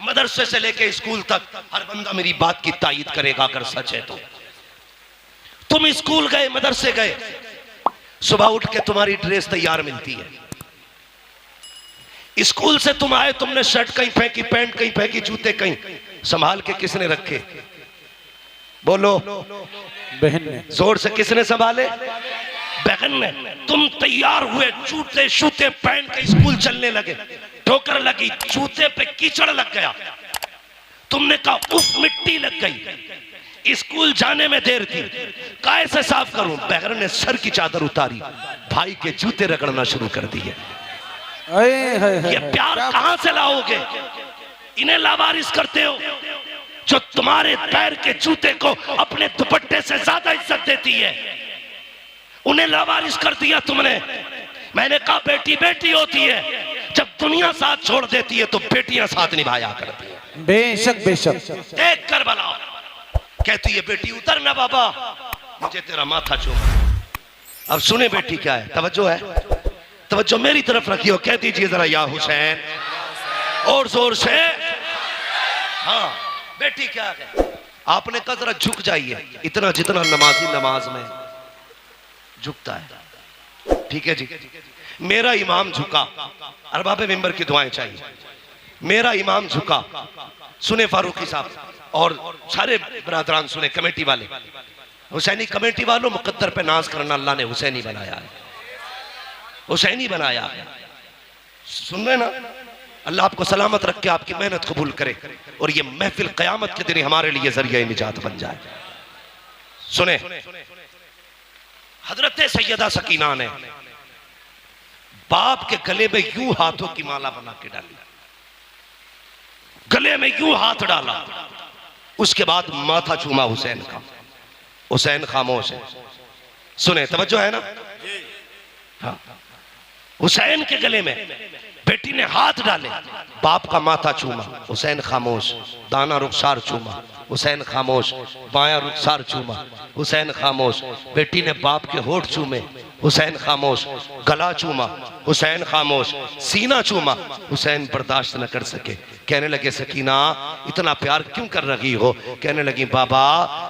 मदरसे से लेके स्कूल तक, हर बंदा मेरी बात की तायीद करेगा अगर सच है तो। तुम स्कूल गए, मदरसे गए, सुबह उठ के तुम्हारी ड्रेस तैयार मिलती है। स्कूल से तुम आए, तुमने शर्ट कहीं फेंकी, पैंट कहीं फेंकी, जूते कहीं, संभाल के किसने रखे? बोलो, बहन ने। जोर से किसने संभाले? बहन ने। तुम तैयार हुए, जूते शूते पहन के स्कूल चलने लगे, ठोकर लगी, जूते पे कीचड़ लग गया, तुमने कहा उफ मिट्टी लग गई। स्कूल जाने में देर थी, कैसे साफ करूं? बहन ने सर की चादर उतारी, भाई के जूते रगड़ना शुरू कर दिए। ये प्यार कहां से लाओगे? इन्हें लावारिस करते हो जो तुम्हारे पैर के जूते को अपने दुपट्टे से ज्यादा इज्जत देती है। उन्हें लावारिस कर दिया तुमने। मैंने कहा बेटी बेटी होती है, जब दुनिया साथ छोड़ देती है तो बेटियां साथ निभाया करती है। बेशक बेशक। देख कर बनाओ, कहती है बेटी उतर ना बाबा, मुझे तेरा माथा चूमा। अब सुने बेटी क्या है, तवज्जो है, तवज्जो मेरी तरफ रखियो। कह दीजिए जरा या हुसैन, और जोर से। हाँ बेटी क्या है? आपने कहा जरा झुक जाइए, इतना जितना नमाजी नमाज में झुकता है। ठीक है जी, मेरा इमाम झुका, अरबाब मिंबर की दुआएं चाहिए। मेरा इमाम झुका, सुने फारूकी साहब और सारे बरादरान सुने, कमेटी वाले, हुसैनी कमेटी वालों, मुकद्दर पे नाज करना, अल्लाह ने हुसैनी बनाया है, हुसैनी बनाया है। सुन रहे ना? अल्लाह आपको सलामत रख के आपकी मेहनत कबूल करे और ये महफिल क़यामत के दिन हमारे लिए जरिया निजात बन जाए। सुने, हजरत सैयदा सकीना ने बाप के गले में यूं हाथों की माला बना के डाली, गले में यूं हाथ डाला, उसके बाद माथा चूमा हुसैन का। हुसैन खामोश है, सुने, तवज्जो है ना? हाँ। हुसैन के गले में बेटी ने हाथ डाले, बाप का माथा चूमा, हुसैन खामोश। दाना रुखसार चूमा, हुसैन खामोश। बायां रुखसार चूमा, हुसैन खामोश। बेटी ने बाप के होठ चूमे, हुसैन खामोश। गला चूमा, हुसैन खामोश। सीना चूमा, हुसैन बर्दाश्त न कर सके, कहने लगे सकीना इतना प्यार क्यों कर रही हो? कहने लगी बाबा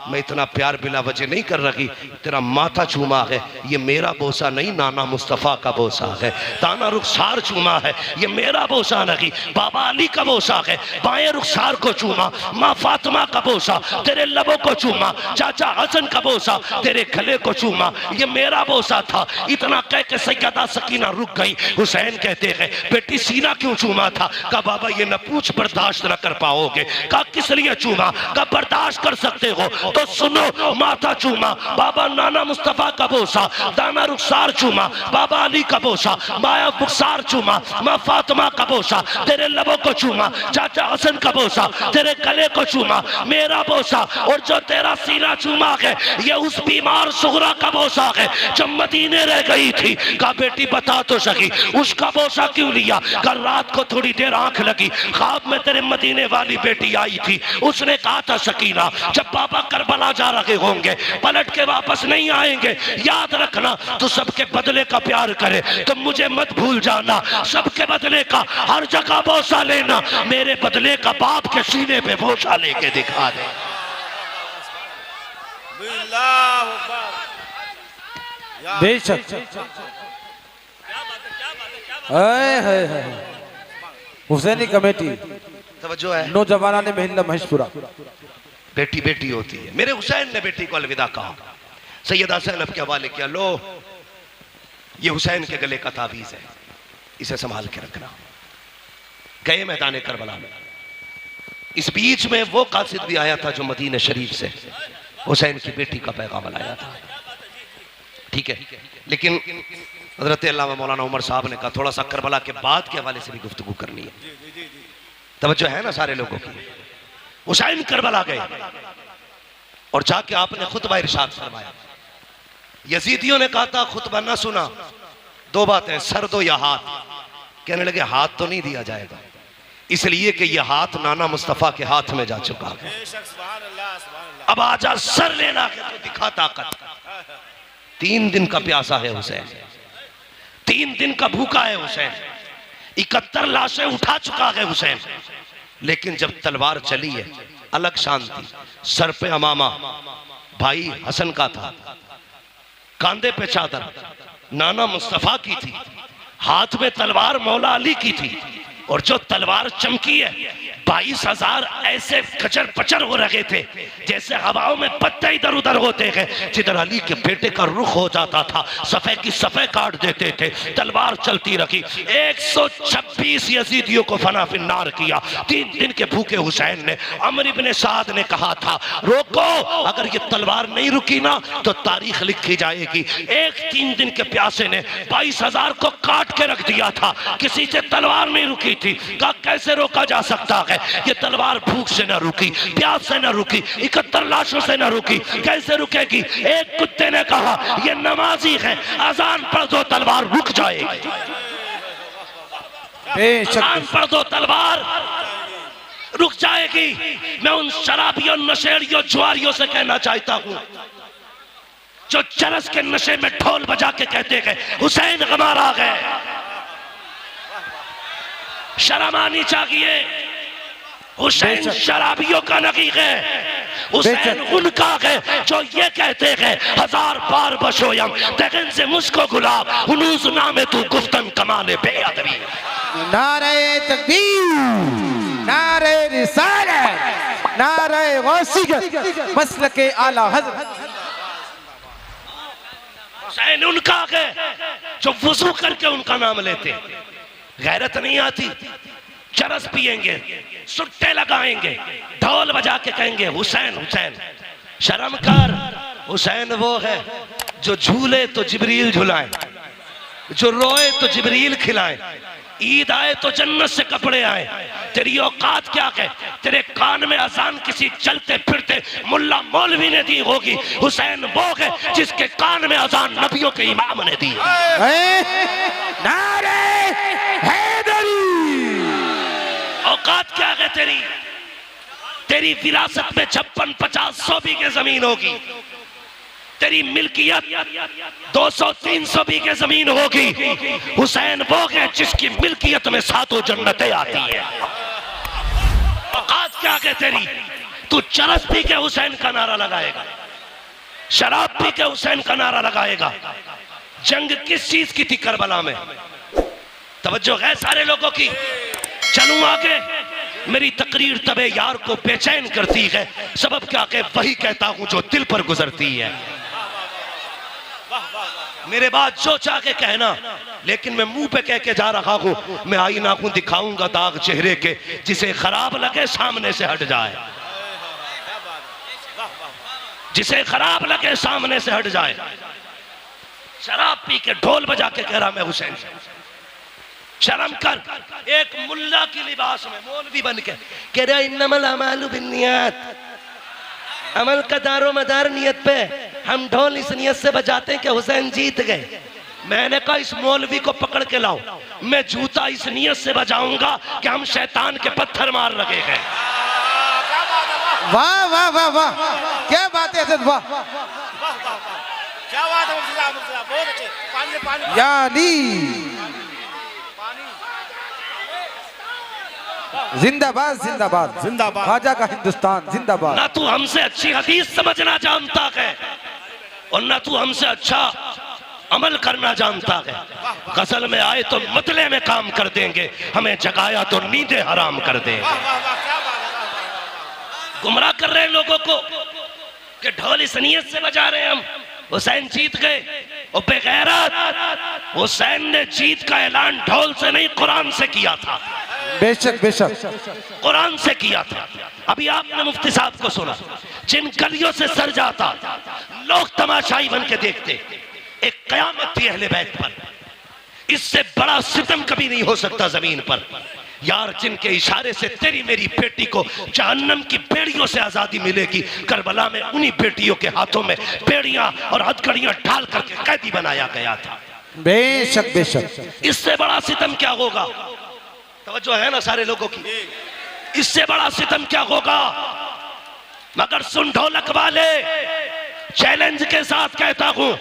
मैं इतना प्यार बिला वजह नहीं कर रही, तेरा माथा चूमा है, ये मेरा बोसा नहीं, नाना मुस्तफ़ा का बोसा है। दाना रुखसार चूमा है, ये मेरा बोसा नहीं, बाबा अली का बोसा है। बाएं रुखसार को चूमा, माँ फातिमा का बोसा, तेरे लबों को चूमा, चाचा हसन का बोसा, तेरे गले को चूमा, ये मेरा बोसा था। इतना कह के सैयदा सकीना रुक गई। हुसैन कहते हैं बेटी सीना क्यों चूमा था? कहा बाबा ये न पूछ, बर्दाश्त न कर पाओगे। कहा किस लिए चूमा? कहा बर्दाश्त कर सकते हो तो सुनो, माथा चूमा, बाबा नाना मुस्तफा का बोसा, दाना रुखसार चूमा, बाबा अली का बोसा, माया बुखसार चूमा, माँ फातिमा का बोसा, तेरे लबों को चूमा, चाचा हसन का बोसा, तेरे गले को चूमा, मेरा बोसा। और जो तेरा सीना चूमा है ये उस बीमार सुगरा का बोसा है जो मदीने रह गई थी। कहा बेटी बता तो सकी उसका बोसा क्यों लिया? कल रात को थोड़ी देर आंख लगी, ख्वाब में तेरे मदीने वाली बेटी आई थी, उसने कहा था सकीना जब पापा करबला जा रहे होंगे पलट के वापस नहीं आएंगे, याद रखना तो सबके बदले का प्यार करे, तुम मुझे मत भूल जाना, सबके बदले का हर जगह बोसा लेना, मेरे बदले का बाप के सीने पे बोसा लेके दिखा दे। बेशक। हुसैनी कमेटी, तवज्जो है, नौजवाना ने महिला महेशपुरा। बेटी बेटी होती है। मेरे हुसैन ने बेटी को अलविदा कहा, सैयदा ज़ैनब के हवाले किया, लो ये हुसैन के गले का तावीज़ है, इसे संभाल के रखना। गए मैदान करबला में, इस बीच में वो कासिद भी आया था जो मदीना शरीफ से हुसैन की बेटी का पैगाम लाया था। ठीक है, लेकिन हजरत अल्लामा मौलाना उमर साहब ने कहा थोड़ा सा करबला के बाद के हवाले से भी गुफ्तगू करनी है, तवज्जो है ना सारे लोगों की। हुसैन करबला गए और जाके आपने खुतबा इरशाद फरमाया। यजीदियों ने कहा था खुतबा ना सुना, दो बातें, सर दो या हाथ। कहने लगे हाथ तो नहीं दिया जाएगा, इसलिए कि यह हाथ नाना मुस्तफा के हाथ में जा चुका है। अब आजा सर लेना है तो दिखा ताकत। 3 दिन का प्यासा है हुसैन, 3 दिन का भूखा है हुसैन, 71 लाशें उठा चुका है हुसैन। लेकिन जब तलवार चली है अलग शान थी। सर पे अमामा भाई हसन का था, कांधे पे चादर नाना मुस्तफा की थी, हाथ में तलवार मौला अली की थी। और जो तलवार चमकी है 22,000 ऐसे कचर पचर हो रहे थे जैसे हवाओं में पत्ते इधर उधर होते हैं। जिधर अली के बेटे का रुख हो जाता था सफ़े की सफ़े काट देते थे। तलवार चलती रखी, 126 यजीदियों को फना फिन्नार किया। 3 दिन के भूखे हुसैन ने, अमर इब्ने साद ने कहा था रोको, अगर ये तलवार नहीं रुकी ना तो तारीख लिखी जाएगी। 3 दिन के प्यासे ने 22,000 को काट के रख दिया था, किसी से तलवार नहीं रुकी थी। कहा कैसे रोका जा सकता है, ये तलवार भूख से न रुकी, प्यास से न रुकी, 71 लाशों से न रुकी, कैसे रुकेगी। एक कुत्ते ने कहा ये नमाजी है, अजान पढ़ दो तलवार रुक जाएगी, अजान पढ़ दो तलवार रुक जाएगी। मैं उन शराबियों नशेड़ियों जुआरियों से कहना चाहता हूं जो चरस के नशे में ढोल बजा के कहते हैं हुसैन गमार आ गए, शर्म आनी चाहिए। हुसैन शराबियों का नगी है, हुसैन उनका है जो ये कहते हैं 1000 बार बशोयम तगन से मुझको गुलाब हुनूज नामे तू गुफ्तन कमाने बेअदबी। नारे तकबीर, नारे रिसालत, नारे गौसियत, मसलके आला हज़रत। हुसैन उनका है जो वुजू करके उनका नाम लेते, गैरत नहीं आती, चरस पिएंगे, सुट्टे लगाएंगे, ढोल बजा के कहेंगे हुसैन हुसैन। शर्म कर, हुसैन वो है जो झूले तो जिब्रील झुलाए, जो रोए तो जिब्रील खिलाए, ईद आए तो जन्नत से कपड़े आए। तेरी औकात क्या है, तेरे कान में अजान किसी चलते फिरते मुल्ला मौलवी ने दी होगी। हुसैन वो है जिसके कान में अजान नबियों के इमाम ने दी। नारे हैदरी, औकात क्या है तेरी, तेरी विरासत में 56, 50, 100 बीघे जमीन होगी, तेरी मिल्कियत 200, 300 बीघे जमीन होगी। हुसैन वो है जिसकी मिल्कियत में 7 जन्नतें आती है। औकात क्या है तेरी, तू चरस पी के हुसैन का नारा लगाएगा, शराब पी के हुसैन का नारा लगाएगा। जंग किस चीज की थी करबला में, तवज्जो है सारे लोगों की। चलूं आगे, मेरी तकरीर तबे यार को बेचैन करती है, सबब क्या के वही कहता हूं जो दिल पर गुजरती है। मेरे बाद जो चाह के कहना, लेकिन मैं मुंह पे कह के जा रहा हूं, मैं आईना को दिखाऊंगा दाग चेहरे के, जिसे खराब लगे सामने से हट जाए, जिसे खराब लगे सामने से हट जाए। शराब पी के ढोल बजा के कह रहा मैं हुसैन। शर्म कर, एक मुल्ला की लिबास में मौलवी बन के कह रहा इन्नमल अमालु बिन्नियात, अमल का दारो मदार नियत पे। हम ढोल इस नियत से बजाते हैं कि हुसैन जीत गए। मैंने कहा इस मौलवी को पकड़ के लाओ, मैं जूता इस नियत से बजाऊंगा कि हम शैतान के पत्थर मार लगे हैं। वाह वाह वाह वाह, क्या बात है हज़रत, वाह क्या बात है मुफ्ती साहब, बहुत अच्छे। पानी पानी या अली, जिंदाबाद जिंदाबाद जिंदाबाद, ख्वाजा का हिंदुस्तान जिंदाबाद। ना तू हमसे अच्छी हदीस समझना जानता है और ना तू हमसे अच्छा अमल करना जानता है। गजल में आए तो मतले में काम कर देंगे, हमें जगाया तो नींदें हराम कर देंगे। गुमराह कर रहे हैं लोगों को कि ढोल इस नियत से बजा रहे हैं हम हुसैन जीत गए। और बेगैरत, हुसैन ने जीत का ऐलान ढोल से नहीं कुरान से किया था। बेशक बेशक कुरान से किया था। अभी आपने मुफ्ती साहब को सुना, जिन गलियों से सर जाता लोग तमाशाई बन के देखते, एक कयामत थी अहले बैत पर। इससे बड़ा सितम कभी नहीं हो सकता जमीन पर यार, जिनके इशारे से तेरी मेरी बेटी को जहन्नम की बेड़ियों से आजादी मिलेगी। करबला में उन्हीं बेटियों के हाथों में बेड़ियां और हथकड़ियां ढाल करके कैदी बनाया गया था। बेशक बेशक इससे बड़ा सितम क्या होगा? तवज्जो है ना सारे लोगों की? इससे बड़ा सितम क्या होगा? मगर सुन ढोलक वाले, चैलेंज के साथ कहता हूं,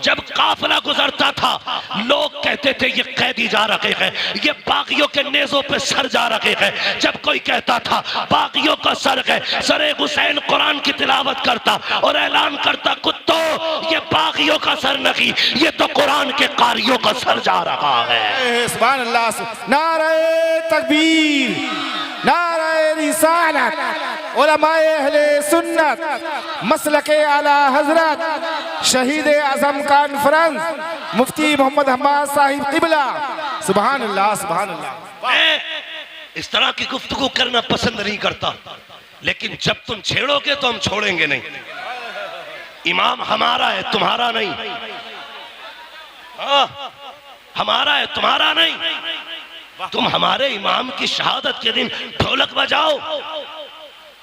जब काफिला गुजरता था लोग कहते थे ये कैदी जा रहे हैं, ये बागियों के नेजों पे सर जा रहे हैं। जब कोई कहता था बागियों का सर है, सरे हुसैन कुरान की तिलावत करता और ऐलान करता, कुत्तों ये बागियों का सर नहीं, ये तो कुरान के कारियों का सर जा रहा है। सुभान अल्लाह। नारे तकबीर, नारे रिसालत, उलमाए अहले सुन्नत, मसलके आला हजरत, शहीद आजम कॉन्फ्रेंस मुफ्ती मोहम्मद हम्माद साहिब किबला। सुभान अल्लाह, सुभान अल्लाह। मैं इस तरह की गुफ्तगू करना पसंद नहीं करता, लेकिन जब तुम छेड़ोगे तो हम छोड़ेंगे नहीं। इमाम हमारा है, तुम्हारा नहीं। हाँ, हमारा है, तुम्हारा नहीं। तुम हमारे इमाम की शहादत के दिन ढोलक बजाओ।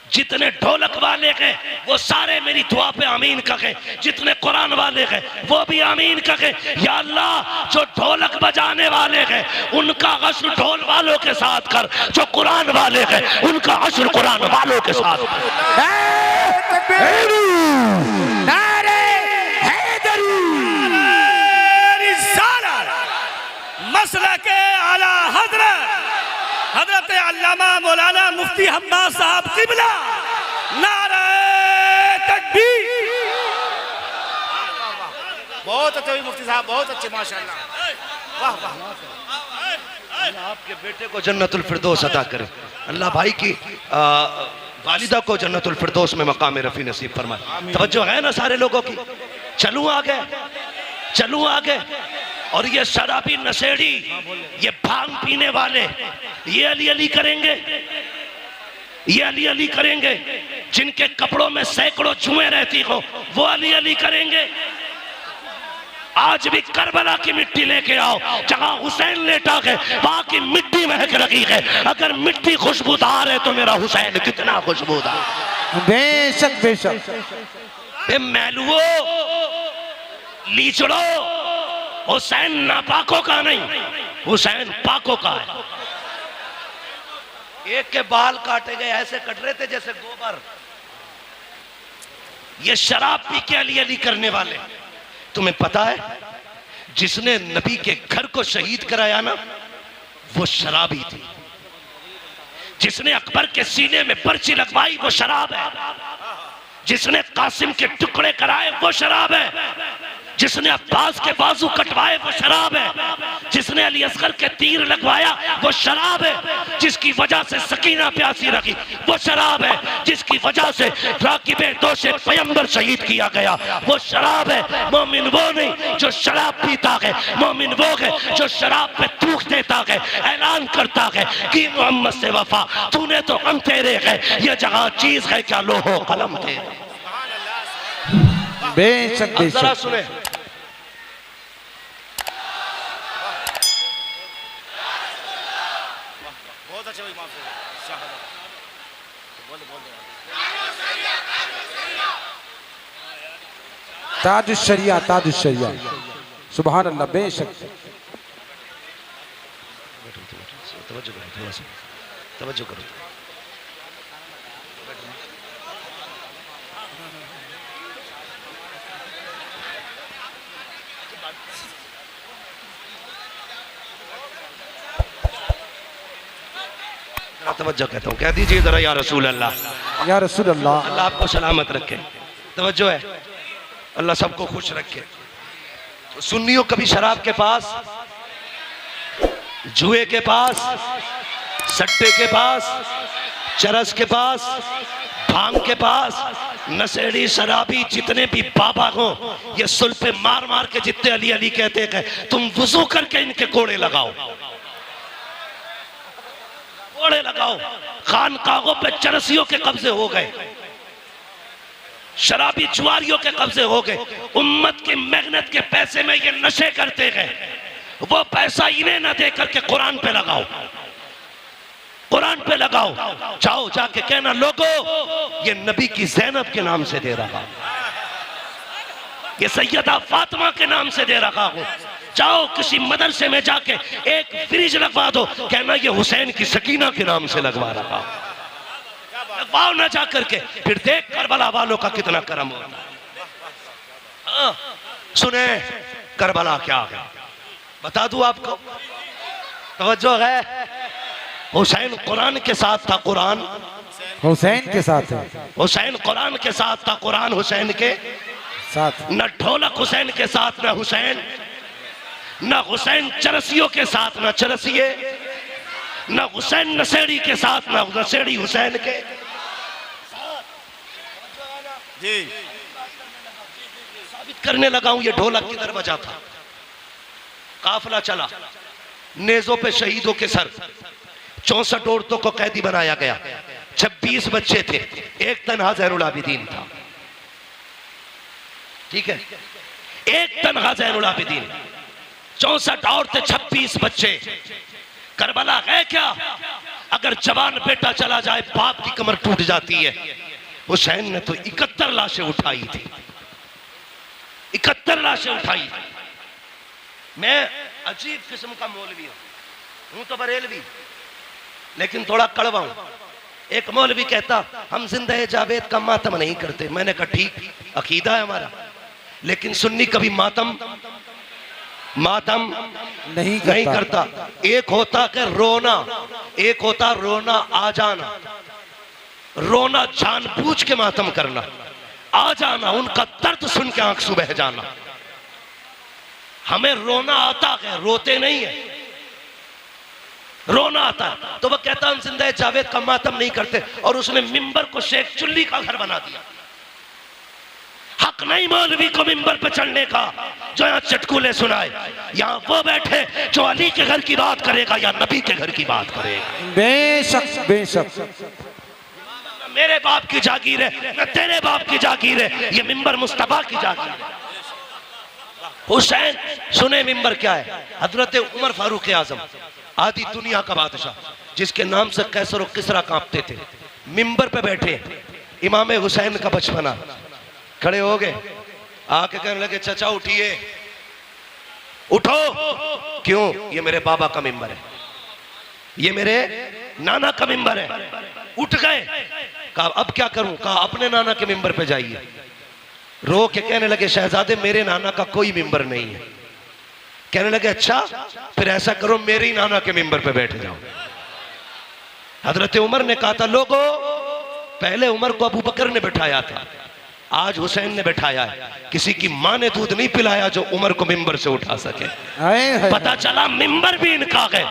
जितने ढोलक वाले हैं वो सारे मेरी दुआ पे आमीन कहें, जितने कुरान वाले हैं वो भी आमीन कहें। या अल्लाह, जो ढोलक बजाने वाले हैं उनका हश्र ढोल वालों के साथ कर, जो कुरान वाले हैं उनका हश्र कुरान वालों के साथ कर। मसलके आला हजरत अल्लामा मौलाना मुफ्ती हम्माद साहब किबला। नारे तकबीर। बहुत अच्छे हुई मुफ्ती साहब, बहुत अच्छे माशाल्लाह। वाह वाह। अल्लाह आपके बेटे को जन्नतुल फिरदौस अता करे। अल्लाह भाई की वालिदा को जन्नतुल फिरदौस में मकाम रफी नसीब फरमाए। तवज्जो है ना सारे लोगों की? चलूं आगे, चलूं आगे। और ये शराबी नशेड़ी, ये भांग पीने वाले, ये अली अली करेंगे, ये अली अली करेंगे। जिनके कपड़ों में सैकड़ों जुएं रहती हो वो अली अली करेंगे। आज भी करबला की मिट्टी लेके आओ, जहां हुसैन लेटा है वहां की मिट्टी महक रही है। अगर मिट्टी खुशबूदार है तो मेरा हुसैन कितना खुशबूदार। बेशक बेशक। मैलुओ, लीचड़ो, हुसैन नापाकों का नहीं, हुसैन पाकों का है। एक के बाल काटे गए, ऐसे कट रहे थे जैसे गोबर। ये शराब पी के अली अली करने वाले। तुम्हें पता है जिसने नबी के घर को शहीद कराया ना, वो शराबी थी। जिसने अकबर के सीने में पर्ची लगवाई वो शराब है। जिसने कासिम के टुकड़े कराए वो शराब है। जिसने अब्बास के बाजू कटवाए वो शराब है। जिसने अली असगर के तीर लगवाया वो शराब है। जिसकी वजह से सकीना प्यासी रखी वो शराब है। जिसकी वजह से राकिबे दोषे पैगंबर शहीद किया गया वो शराब है। मोमिन वो नहीं जो शराब पीता है, मोमिन वो है जो शराब पे थूक देता है, ऐलान करता है कि मोहम्मद से वफा, तूने तो हम तेरे है, ये जहां चीज है क्या लोहो कलम तेरे। बेशक जरा बेशक। सुने, बहुत अच्छे हुई माफ बोल बोल। ताजुश्शरिया ताजुश्शरिया। सुभान अल्लाह। बेशक। तवज्जो करो, थोड़ा सा तवज्जो करो। तवज्जो कहता हूँ, कह दीजिए जरा या रसूल अल्लाह। या रसूल अल्लाह। अल्लाह आपको सलामत रखे। तवज्जो है, अल्लाह सबको खुश रखे। तो सुन्नियों कभी शराब के पास, जुए के पास, सट्टे के पास, चरस के पास, भांग के पास, नशेड़ी शराबी जितने भी बाबा हो, ये सुल पे मार मार के जितने अली अली कहते हैं, तुम वुजू करके इनके कोड़े लगाओ। कोड़े लगाओ, खानकाहों पे चरसियों के कब्जे हो गए, शराबी जुआरियों के कब्जे हो गए, उम्मत की मेहनत के पैसे में ये नशे करते गए, वो पैसा इन्हें ना दे करके कुरान पे लगाओ, कुरान पे लगाओ। जाओ जाके कहना लोगों ये नबी की ज़ैनब के नाम से दे रहा, ये सैयदा फातिमा के नाम से दे रहा हूं। जाओ किसी मदरसे में जाके एक फ्रिज लगवा दो, कहना ये हुसैन की सकीना के नाम से लगवा रहा हूं। लगवाओ ना जा करके, फिर देख करबला वालों का कितना करम होता है। सुने करबला क्या है बता दूं आपको, तवज्जो है। हुसैन कुरान के साथ था, कुरान हुसैन के साथ है, हुसैन कुरान के साथ था, कुरान हुसैन के साथ। न ढोलक हुसैन के साथ न हुसैन, न हुसैन चरसियों के साथ न चरसिए, न हुसैन नशेड़ी के साथ न नशेड़ी हुसैन के। जी साबित करने लगा हूं ये ढोलक किधर बजा था। काफिला चला, नेजों पे शहीदों के सर, 64 औरतों को कैदी बनाया गया, 26 बच्चे थे, एक तन्हा ज़ैनुल आबिदीन था। ठीक है, एक तन्हा ज़ैनुल आबिदीन, 64 औरतें, 26 बच्चे। करबला है क्या? अगर जवान बेटा चला जाए बाप की कमर टूट जाती है। हुसैन ने तो 71 लाशें उठाई थी, 71 लाशें उठाई थी। मैं अजीब किस्म का मौलवी हूं तो बरेलवी, लेकिन थोड़ा कड़वा हूं। एक मौलवी कहता हम जिंदा जावेद का मातम नहीं करते। मैंने कहा ठीक, अकीदा है हमारा, लेकिन सुन्नी कभी मातम नहीं करता। एक होता कि रोना, एक होता रोना आ जाना, रोना जानबूझ के मातम करना, आ जाना उनका दर्द सुन के आंख से बह जाना। हमें रोना आता है, रोते नहीं है, रोना आता है। तो वह कहता हम जिंदा जावेद का मातम नहीं करते, और उसने मिंबर को शेख चुल्ली का घर बना दिया। हक नहीं मौलवी को मिंबर पे चढ़ने का जो यहाँ चटकुले सुनाए। यहाँ वो बैठे जो अली के घर की बात करेगा या नबी के घर की बात करेगा। बेशक बेशक, न मेरे बाप की जागीर है, न तेरे बाप की जागीर है, ये मिंबर मुस्तफा की जागीर है। हुसैन सुने मिंबर क्या है? हजरत उमर फारूक आजम, आधी दुनिया का बादशाह, जिसके नाम से कैसर और किसरा कांपते थे, मिंबर पे बैठे। इमाम हुसैन का बचपना, खड़े हो गए, आके कहने लगे चचा उठिए, उठो। क्यों? ये मेरे बाबा का मिंबर है, ये मेरे नाना का मिंबर है। उठ गए, कहा अब क्या करूं? कहा अपने नाना के मिंबर पे जाइए। रो के कहने लगे शहजादे मेरे नाना का कोई मिंबर नहीं है। कहने लगे अच्छा, फिर ऐसा करो मेरे ही नाना के मिंबर पे बैठ जाओ। हजरत उमर ने कहा था लोगों, पहले उमर को अबू बकर ने बैठाया था, आज हुसैन ने बैठाया है। किसी की माँ ने दूध नहीं पिलाया जो उमर को मिंबर से उठा सके। पता चला मिंबर भी इनका है,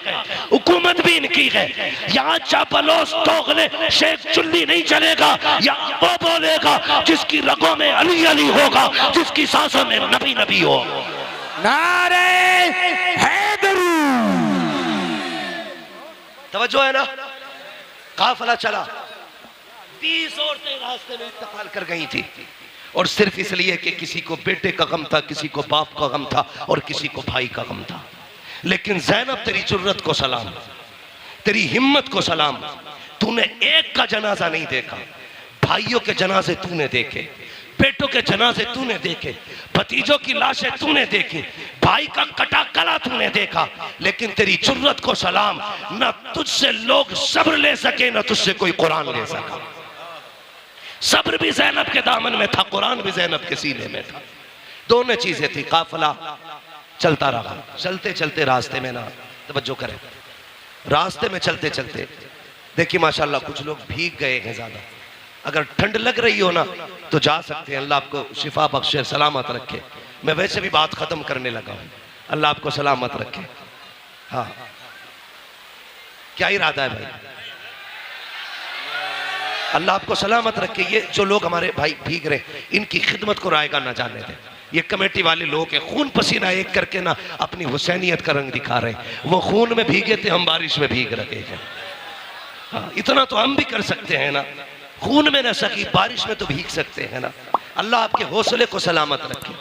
हुकूमत भी इनकी है। यहाँ चापलोस तोगले शेख चुल्ली नहीं चलेगा, यहाँ वो बोलेगा जिसकी रगों में अली अली होगा, जिसकी सांसों में नबी नबी हो। नारे हैदरी, तवज्जो है ना? काफिला चला, 20 औरतें रास्ते में इंतकाल कर गई थी, और सिर्फ इसलिए कि किसी को बेटे का गम था, किसी को बाप का गम था, और किसी को भाई का गम था। लेकिन ज़ैनब तेरी जुर्रत को सलाम, तेरी हिम्मत को सलाम। तूने एक का जनाजा नहीं देखा, भाइयों के जनाजे तूने देखे, बेटों के जनाजे तूने देखे, भतीजों की लाशें तूने देखी, भाई का कटा गला तूने देखा। लेकिन तेरी जुर्रत को सलाम, न तुझसे लोग सब्र ले सके, न तुझसे कोई कुरान ले सका। सब्र भी ज़ैनब के दामन में था, कुरान भी ज़ैनब के सीने में था, दोनों चीजें थी। काफिला चलता रहा, चलते चलते रास्ते में ना, तवज्जो करें, रास्ते में चलते चलते देखिए माशाल्लाह कुछ लोग भीग गए हैं ज्यादा। अगर ठंड लग रही हो ना तो जा सकते हैं, अल्लाह आपको शिफा बख्शे, सलामत रखे। मैं वैसे भी बात खत्म करने लगा हूं, अल्लाह आपको सलामत रखे। हाँ, क्या इरादा है भाई? अल्लाह आपको सलामत रखे। ये जो लोग हमारे भाई भीग रहे हैं, इनकी खिदमत को रायगा ना जाने दें। ये कमेटी वाले लोग हैं, खून पसीना एक करके ना अपनी हुसैनियत का रंग दिखा रहे हैं। वो खून में भीगे थे, हम बारिश में भीग रहे हैं। हाँ, इतना तो हम भी कर सकते हैं ना, खून में न सकी बारिश में तो भीग सकते हैं ना। अल्लाह आपके हौसले को सलामत रखे,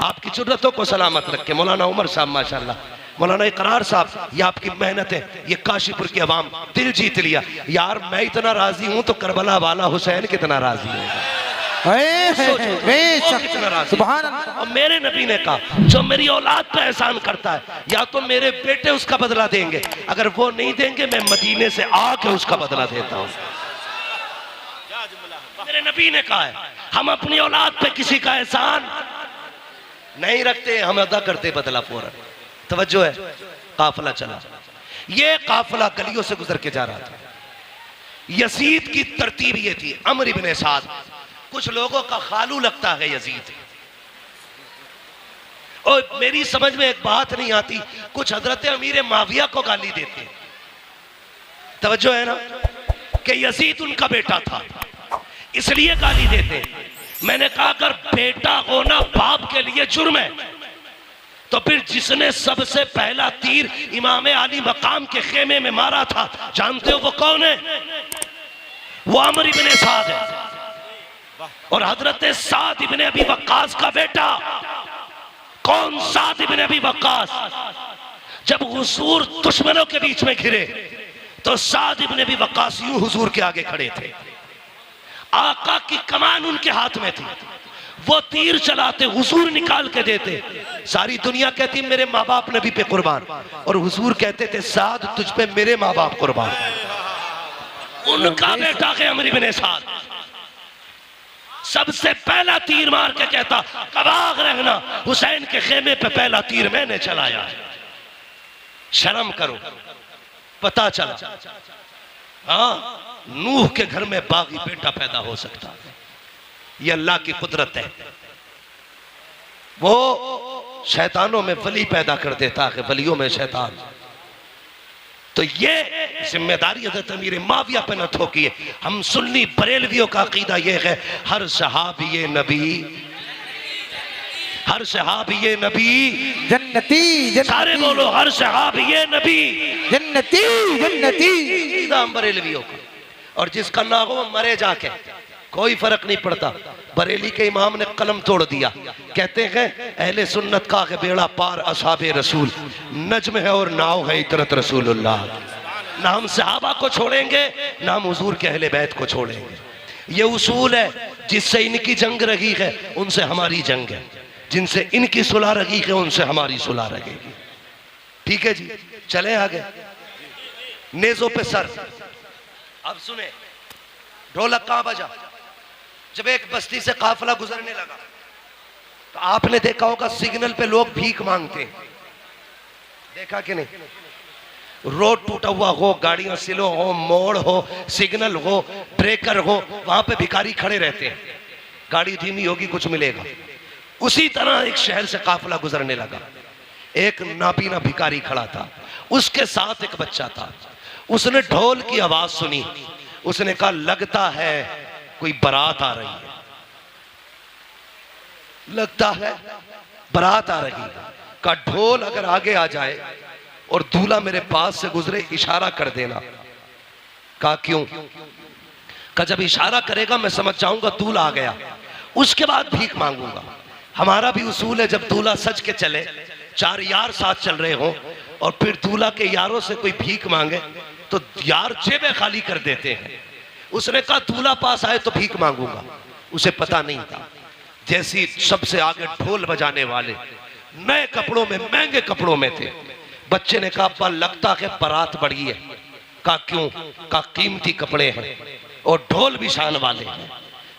आपकी जुर्रतों को सलामत रखे। मौलाना उमर साहब माशाल्लाह, मौलाना इकरार साहब, ये आपकी मेहनत है, ये काशीपुर की आवाम दिल जीत लिया। यार मैं इतना राजी हूं तो करबला वाला हुसैन कितना राजी होगा। सुभान अल्लाह। और मेरे नबी ने कहा जो मेरी औलाद पे एहसान करता है या तो मेरे बेटे उसका बदला देंगे, अगर वो नहीं देंगे मैं मदीने से आके उसका बदला देता हूँ। मेरे नबी ने कहा है हम अपनी औलाद पे किसी का एहसान नहीं रखते, हम अदा करते बदला फौरन। तवज्जो है, काफिला चला, ये काफिला गलियों से गुजर के जा रहा था। यजीद की तरतीब ये थी, अमर इब्ने साद, कुछ लोगों का खालू लगता है यजीद। और मेरी समझ में एक बात नहीं आती, कुछ हजरत अमीर माविया को गाली देते। तवज्जो है ना कि यजीद उनका बेटा था इसलिए गाली देते। मैंने कहा अगर बेटा होना बाप के लिए जुर्म है तो फिर जिसने सबसे पहला तीर इमाम अली मकाम के खेमे में मारा था जानते हो वो कौन है? वो अमर इब्ने साद है। और हजरत साद इब्ने अबी वक्कास का बेटा कौन? साद इब्ने अबी वक्कास। जब हुजूर दुश्मनों के बीच में घिरे तो साद इब्ने अबी वक्कास यूं हुजूर के आगे खड़े थे, आका की कमान उनके हाथ में थी, वो तीर चलाते हुजूर निकाल के देते। सारी दुनिया कहती मेरे माँ बाप नबी पे कुर्बान, और हुजूर कहते थे साद तुझ पे मेरे माँ बाप कुर्बान। उनका बेटा है अमर इब्ने साद, सबसे पहला तीर मार के कहता कबाग रहना, हुसैन के खेमे पे पहला तीर मैंने चलाया। शर्म करो। पता चला हाँ नूह के घर में बागी बेटा पैदा हो सकता है, ये अल्लाह की कुदरत है। वो शैतानों में वली पैदा कर देता है, वलियों में शैतान। तो ये जिम्मेदारी हज़रत अमीर माविया पे न थोकिए। हम सुन्नी बरेलवियों का अकीदा ये है हर सहाबी नबी, हर सहाबी नबी जन्नती, सारे बोलो हर सहाबी नबी जन्नती जन्नती। अकीदा हम बरेलवियों का। और जिसका ना हो मरे जाके, कोई फर्क नहीं पड़ता। बरेली के इमाम ने कलम तोड़ दिया, कहते हैं अहले सुन्नत का बेड़ा पार असहाबे रसूल, नज्म है और नाव है इतरत रसूलुल्लाह। ना हम सहाबा को छोड़ेंगे ना हम हुजूर के अहले बैत को छोड़ेंगे। ये उसूल है, जिससे इनकी जंग रही है उनसे हमारी जंग है, जिनसे इनकी सुलह रही है उनसे हमारी सुलह रहेगी। ठीक है जी, चले आगे। नेजों पे सर। अब सुने ढोलक कहां बजा? जब एक बस्ती से काफिला गुजरने लगा तो आपने देखा होगा सिग्नल पे लोग भीख मांगते हैं, देखा कि नहीं? रोड टूटा हुआ हो, गाड़ियां स्लो हो, मोड़ हो, सिग्नल हो, ब्रेकर हो, वहां पे भिखारी खड़े रहते हैं। गाड़ी धीमी होगी कुछ मिलेगा। उसी तरह एक शहर से काफिला गुजरने लगा, एक नापीना भिखारी खड़ा था, उसके साथ एक बच्चा था। उसने ढोल की आवाज सुनी, उसने कहा लगता है कोई बारात आ रही है, लगता है बारात आ रही है। का ढोल अगर आगे आ जाए और दूल्हा मेरे पास से गुजरे इशारा कर देना। कहा क्यों? का जब इशारा करेगा मैं समझ जाऊंगा दूल्हा आ गया, उसके बाद भीख मांगूंगा। हमारा भी उसूल है जब दूल्हा सज के चले, चार यार साथ चल रहे हो और फिर दूल्हा के यारों से कोई भीख मांगे तो यार जेबें खाली कर देते हैं। उसने कहा दूल्हा पास आए तो भीख मांगूंगा। उसे पता नहीं था, जैसी सबसे आगे ढोल बजाने वाले नए कपड़ों में, महंगे कपड़ों में थे। बच्चे ने कहा अब्बा लगता है बारात बढ़ी है। कहा क्यों? कहा कीमती कपड़े हैं और ढोल भी शान वाले हैं,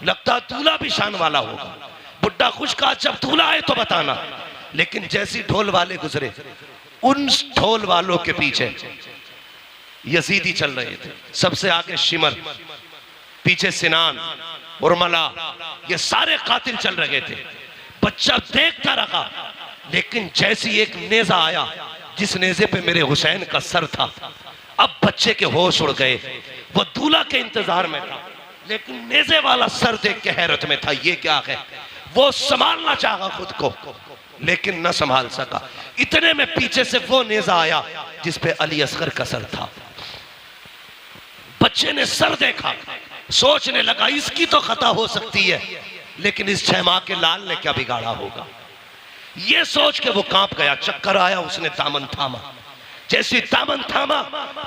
लगता दूल्हा भी शान वाला होगा। बुड्ढा खुश कहा जब दूल्हा आए तो बताना। लेकिन जैसी ढोल वाले गुजरे, उन ढोल वालों के पीछे यजीदी चल रहे थे। सबसे आगे शिमर, पीछे सिनान, उर्मला, ये सारे कातिल चल रहे थे। बच्चा देखता रहा, लेकिन जैसी एक नेजा आया जिस नेजे पे मेरे हुसैन का सर था, अब बच्चे के होश उड़ गए। वो दूल्हा के इंतजार में था, लेकिन नेजे वाला सर देख के हैरत में था, ये क्या है? वो संभालना चाहा खुद को, लेकिन न संभाल सका। इतने में पीछे से वो नेजा आया जिस पे अली असगर का सर था। बच्चे ने सर देखा, सोचने लगा इसकी तो खता हो सकती है, लेकिन इस 6 माह के लाल ने क्या बिगाड़ा होगा। ये सोच के वो कांप गया, चक्कर आया, उसने दामन थामा। जैसे दामन थामा,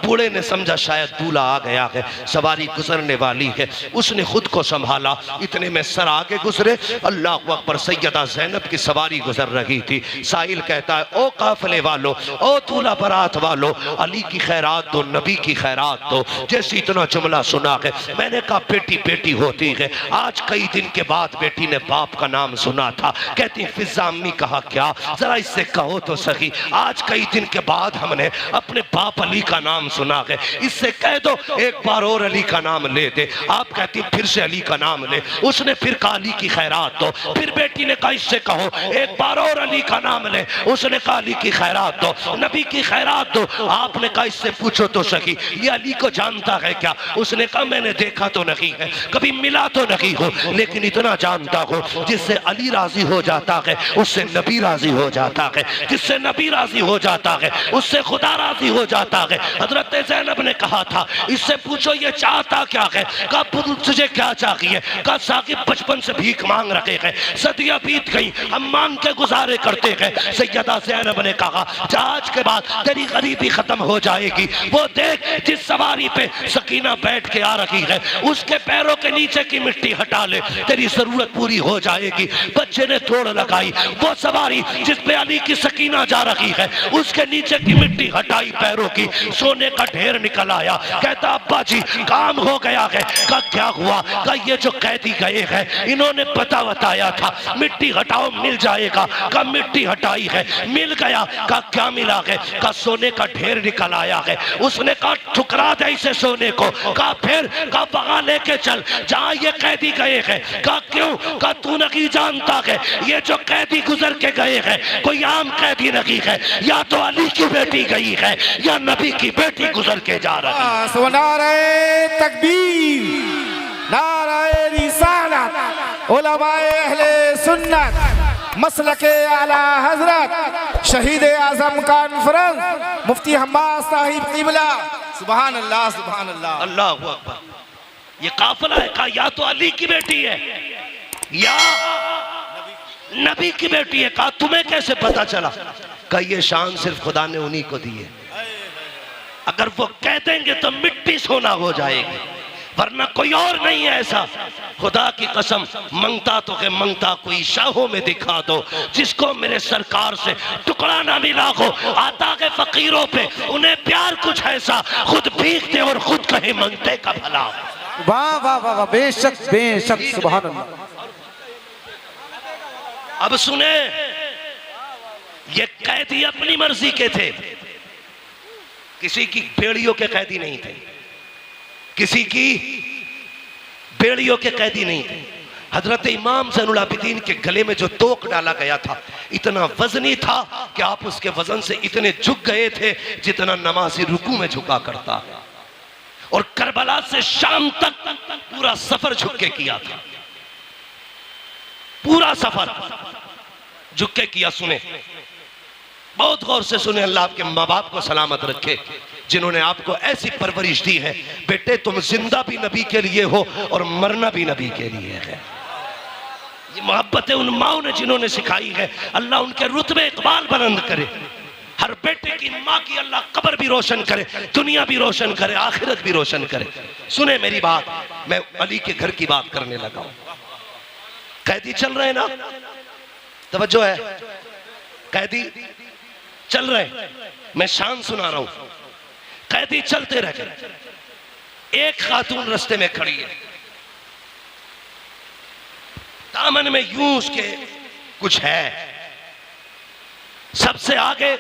बूढ़े ने समझा शायद दूल्हा आ गया है, सवारी गुजरने वाली है। उसने खुद को संभाला, इतने में सर आगे गुजरे, अल्लाह अकबर, सैयदा ज़ैनब की सवारी गुजर रही थी। साहिल कहता है, ओ काफिले वालों, ओ दूल्हा बारात वालों, अली की खैरात दो, नबी की खैरात दो। जैसे इतना जुमला सुना है, मैंने कहा बेटी बेटी होती है। आज कई दिन के बाद बेटी ने बाप का नाम सुना था। कहती फिजा अम्मी, कहा क्या, जरा इससे कहो तो सही, आज कई दिन के बाद हमने अपने बाप अली का नाम सुना है, इससे कह दो एक बार और अली का नाम ले दे। आप कहती फिर से अली का नाम ले। उसने फिर कहा अली की खैरात दो। फिर बेटी ने कहा इससे कहो एक बार और अली का नाम ले। उसने कहा अली की खैरात दो, नबी की खैरात दो। आपने कहा इससे पूछो तो सही, ये अली को जानता है क्या? उसने कहा मैंने देखा तो नहीं है, कभी मिला तो नहीं हो, लेकिन इतना जानता हूं जिससे अली राजी हो जाता है उससे नबी राजी हो जाता है, जिससे नबी राजी हो जाता है उससे खुदा राजी हो जाता है। हजरत ज़ैनब ने कहा था इससे पूछो ये चाहता क्या है? कहा तुझे क्या चाहिए? कहा साकिब बचपन से भीख मांग रहे हैं, सदियां बीत गई, हम मांग के गुजारे करते हैं। सैयदा ज़ैनब ने कहा आज के बाद तेरी गरीबी खत्म हो जाएगी। वो देख जिस सवारी पे सकीना बैठ के आ रही है, उसके पैरों के नीचे की मिट्टी हटा ले, तेरी जरूरत पूरी हो जाएगी। बच्चे ने तोड़ लगाई, वो सवारी जिस पे अली की सकीना जा रही है, उसके नीचे की मिट्टी हटाई पैरों की, सोने का ढेर निकल आया। कहता अब्बा जी काम हो गया है। कहा क्या हुआ? कहा ये जो कैदी गए हैं इन्होंने बताया था मिट्टी हटाओ मिल जाएगा। कहा मिट्टी हटाई है, मिल गया। कहा क्या मिला है? कहा सोने का ढेर निकल आया है। उसने कहा ठुकरा दे इसे सोने को। कहा फिर? कहा वहां लेके चल जहां ये कैदी गए हैं। कहा क्यों? कहा तू नहीं जानता है ये जो कैदी गुजर के गए हैं कोई आम कैदी नहीं है, या तो अली की बेटी गई है या नबी की बेटी गुजर के जा रही है। नारे तकबीर, नारे रिसालत, उलमाए अहले सुन्नत, मसलके आला हजरत, शहीद आजम कॉन्फ्रेंस, मुफ्ती हम्माद साहिब क़िबला। सुभान अल्लाह, सुभान अल्लाह, अल्लाह अकबर। ये काफिला है, कहा या तो अली की बेटी है या नबी की बेटी है। कहा तुम्हें कैसे पता चला? कहा ये शान सिर्फ खुदा ने उन्हीं को दी है, अगर वो कह देंगे तो मिट्टी सोना हो जाएगी, वरना कोई और नहीं है ऐसा। खुदा की कसम मंगता तो के मंगता कोई शाहों में दिखा दो, जिसको मेरे सरकार से टुकड़ा ना मिला हो। आता के फकीरों पे उन्हें प्यार कुछ ऐसा, खुद भीखते और खुद कहे मंगते का भला। वाह वाह वाह वाह, बेशक बेशक, सुभान अल्लाह। अब सुने, ये कैदी अपनी मर्जी के थे, किसी की बेड़ियों के कैदी नहीं थे, किसी की बेड़ियों के कैदी नहीं थे। हजरत इमाम ज़ैनुल आबिदीन के गले में जो तोक डाला गया था इतना वजनी था कि आप उसके वजन से इतने झुक गए थे जितना नमाजी रुकू में झुका करता है। और करबला से शाम तक पूरा सफर झुक के किया था, पूरा सफर झुक के किया। सुने, बहुत गौर से सुने, अल्लाह आपके माँ बाप को सलामत रखे जिन्होंने आपको ऐसी परवरिश दी है। बेटे तुम जिंदा भी नबी के लिए हो और मरना भी नबी के लिए है। ये मोहब्बत है उन माओ ने जिन्होंने सिखाई है। अल्लाह उनके रुतबे इकबाल बुलंद करे। हर बेटे की माँ की अल्लाह कब्र भी रोशन करे, दुनिया भी रोशन करे, आखिरत भी रोशन करे। सुने मेरी बात, मैं अली के घर की बात करने लगा हूं। कैदी चल रहे ना, तवज्जो है, कैदी चल रहे, मैं शान सुना रहा हूं। कैदी चलते रह गए, एक खातून रास्ते में खड़ी है, दामन में यूं उसके कुछ है। सबसे आगे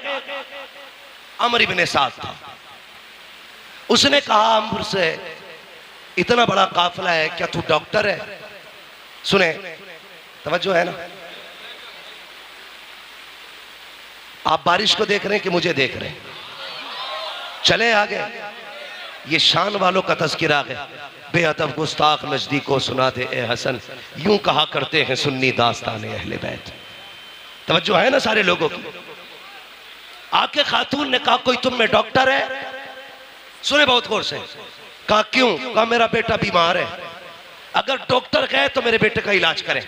अमर इब्ने साद था। उसने कहा अमर से, इतना बड़ा काफिला है, क्या तू डॉक्टर है? सुने, तवज्जो है ना, आप बारिश को देख रहे हैं कि मुझे देख रहे हैं? चले आगे, ये शान वालों का तज़किरा है। बेअदब गुस्ताख नजदीको सुना दे ए हसन, यूं कहा करते हैं सुन्नी दास्तान अहले बैत। तवज्जो है ना सारे लोगों की? आके खातून ने कहा कोई तुम में डॉक्टर है? सुने बहुत गौर से, कहा क्यों? कहा मेरा बेटा बीमार है, अगर डॉक्टर गए तो मेरे बेटे का इलाज करें।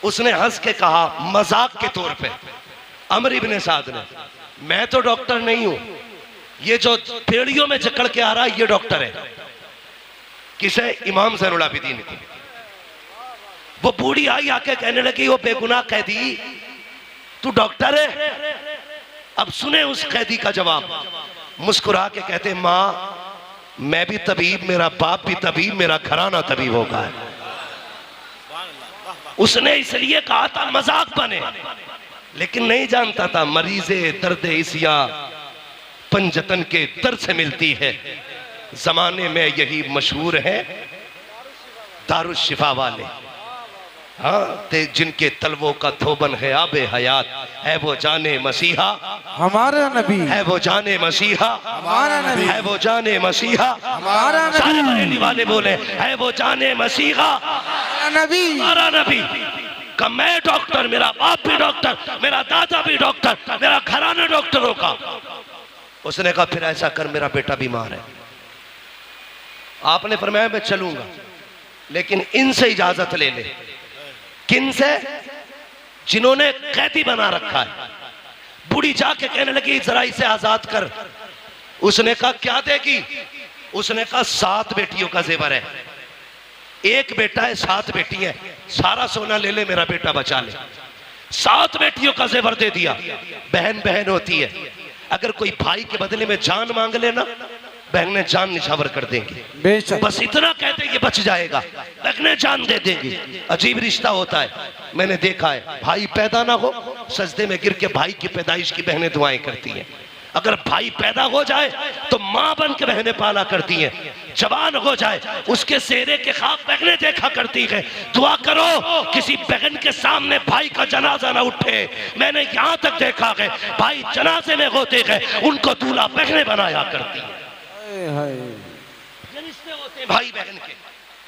उसने हंस के कहा मजाक के तौर पे, अमर इब्ने साद ने, मैं तो डॉक्टर नहीं हूं, ये जो पेड़ियों में जकड़ के आ रहा है ये डॉक्टर है। किसे? इमाम ज़ैनुल आबिदीन को। वो बूढ़ी आई आके कहने लगी वो बेगुनाह कैदी तू डॉक्टर है? अब सुने उस कैदी का जवाब। मुस्कुरा के कहते माँ मैं भी तबीब, मेरा बाप भी तबीब, मेरा घराना तबीब होगा है। उसने इसलिए कहा था मजाक बने, लेकिन नहीं जानता था मरीज़े दर्द इसिया पंजतन के दर्द से मिलती है। जमाने में यही मशहूर है दारुश शिफा वाले, हाँ ते जिनके तलवों का थोबन है आबे हयात, है वो जाने मसीहा हमारा नबी, है वो जाने मसीहा हमारा नबी, है वो जाने मसीहा हमारा नबी, सारे बरेली वाले बोले है वो जाने मसीहा नबी, हमारा नबी। का मैं डॉक्टर, मेरा बाप भी डॉक्टर, मेरा दादा भी डॉक्टर, मेरा घराना डॉक्टरों का। उसने कहा फिर ऐसा कर, मेरा बेटा बीमार है। आपने फरमाया मैं चलूंगा, लेकिन इनसे इजाजत ले ले। किन से? जिन्होंने कैदी बना रखा है। बूढ़ी जाके कहने लगी जरा इसे आजाद कर। उसने कहा क्या देगी? उसने कहा 7 बेटियों का जेवर है, एक बेटा है 7 बेटी है, सारा सोना ले ले मेरा बेटा बचा ले। 7 बेटियों का जेवर दे दिया। बहन बहन होती है, अगर कोई भाई के बदले में जान मांग लेना बहनें जान निछावर कर देंगी। बेशक। बस इतना कहते ये बच जाएगा, बहनें जान दे देंगी। अजीब रिश्ता होता है, मैंने देखा है। भाई पैदा ना हो, सजदे में गिर के भाई की पैदाइश की बहनें दुआएं करती हैं। अगर भाई पैदा हो जाए तो माँ बन के बहनें पाला करती हैं। जवान हो जाए उसके सेहरे के ख्वाब बहनें देखा करती हैं। दुआ करो किसी बहन के सामने भाई का जनाजा ना उठे। मैंने यहाँ तक देखा है भाई जनाजे में होते हैं उनको दूल्हा बहनें बनाया करती हैं। ये रिश्ते होते हैं भाई बहन के।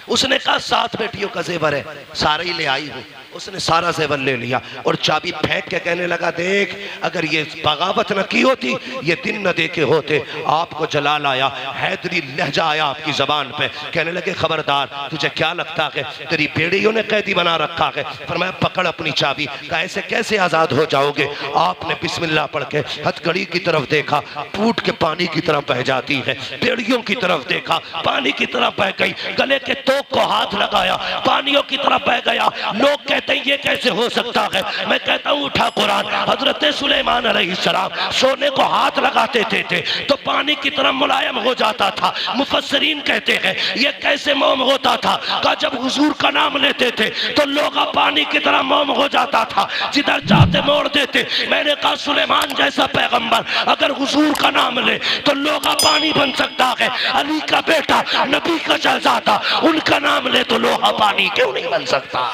उसने कहा 7 बेटियों का जेवर है, सारे ही ले आई हूँ। उसने सारा जेवर ले लिया और चाबी फेंक के कहने लगा देख अगर ये बगावत न की होती, ये दिन न देखे होते। आपको जलाल आया, हैदरी लहजा आया आपकी जबान पे। कहने लगे खबरदार, तुझे क्या लगता है तेरी बेड़ियों ने कैदी बना रखा है? फरमाया पकड़ अपनी चाबी। कहा ऐसे कैसे आजाद हो जाओगे? आपने बिस्मिल्लाह पढ़ के हथकड़ी की तरफ देखा, फूट के पानी की तरफ बह जाती है। बेड़ियों की तरफ देखा, पानी की तरफ बह गई। गले के तोक को हाथ लगाया, पानियों की तरफ बह गया। लोग कहते हैं ये कैसे हो सकता है? मैं कहता हूँ उठा कुरान। हजरत सुलेमान अलैहिस्सलाम सोने को हाथ लगाते थे तो पानी की तरफ मुलायम हो जाता था। मुफस्सिरीन कहते हैं ये कैसे मोम होता था? का जब हुजूर का नाम लेते थे तो लोग पानी की तरह मोम हो जाता था, जिधर जाते मोड़ देते। मैंने कहा सुलेमान जैसा पैगंबर अगर हुजूर का नाम ले तो लोग पानी बन सकता है। अली का बेटा नबी का शहजादा उनका नाम ले तो लोहा पानी क्यों नहीं बन सकता?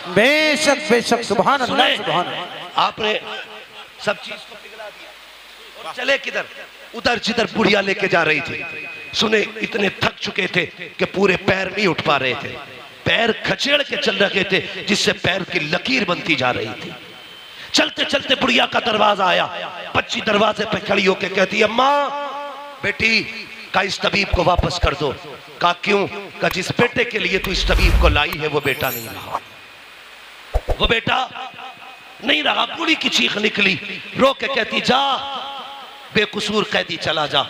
बेशक बेशक, सुभान अल्लाह सुभान अल्लाह। आपने सब चीज को पिघला दिया और चले किधर? उधर जिधर बुढ़िया लेके जा रही थी। सुने इतने थक चुके थे कि पूरे पैर नहीं उठ पा रहे थे, पैर खचेड़ के चल रहे थे जिससे पैर की लकीर बनती जा रही थी। चलते चलते बुढ़िया का दरवाजा आया। बच्ची दरवाजे पे खड़ी होके कहती है अम्मा बेटी का इस तबीब को वापस कर दो। कहा क्यों? का जिस बेटे के लिए तू इस तबीब को लाई है वो बेटा नहीं रहा, वो बेटा नहीं रहा। बूढ़ी की चीख निकली, रो के कहती जा बेकसूर कैदी चला जा,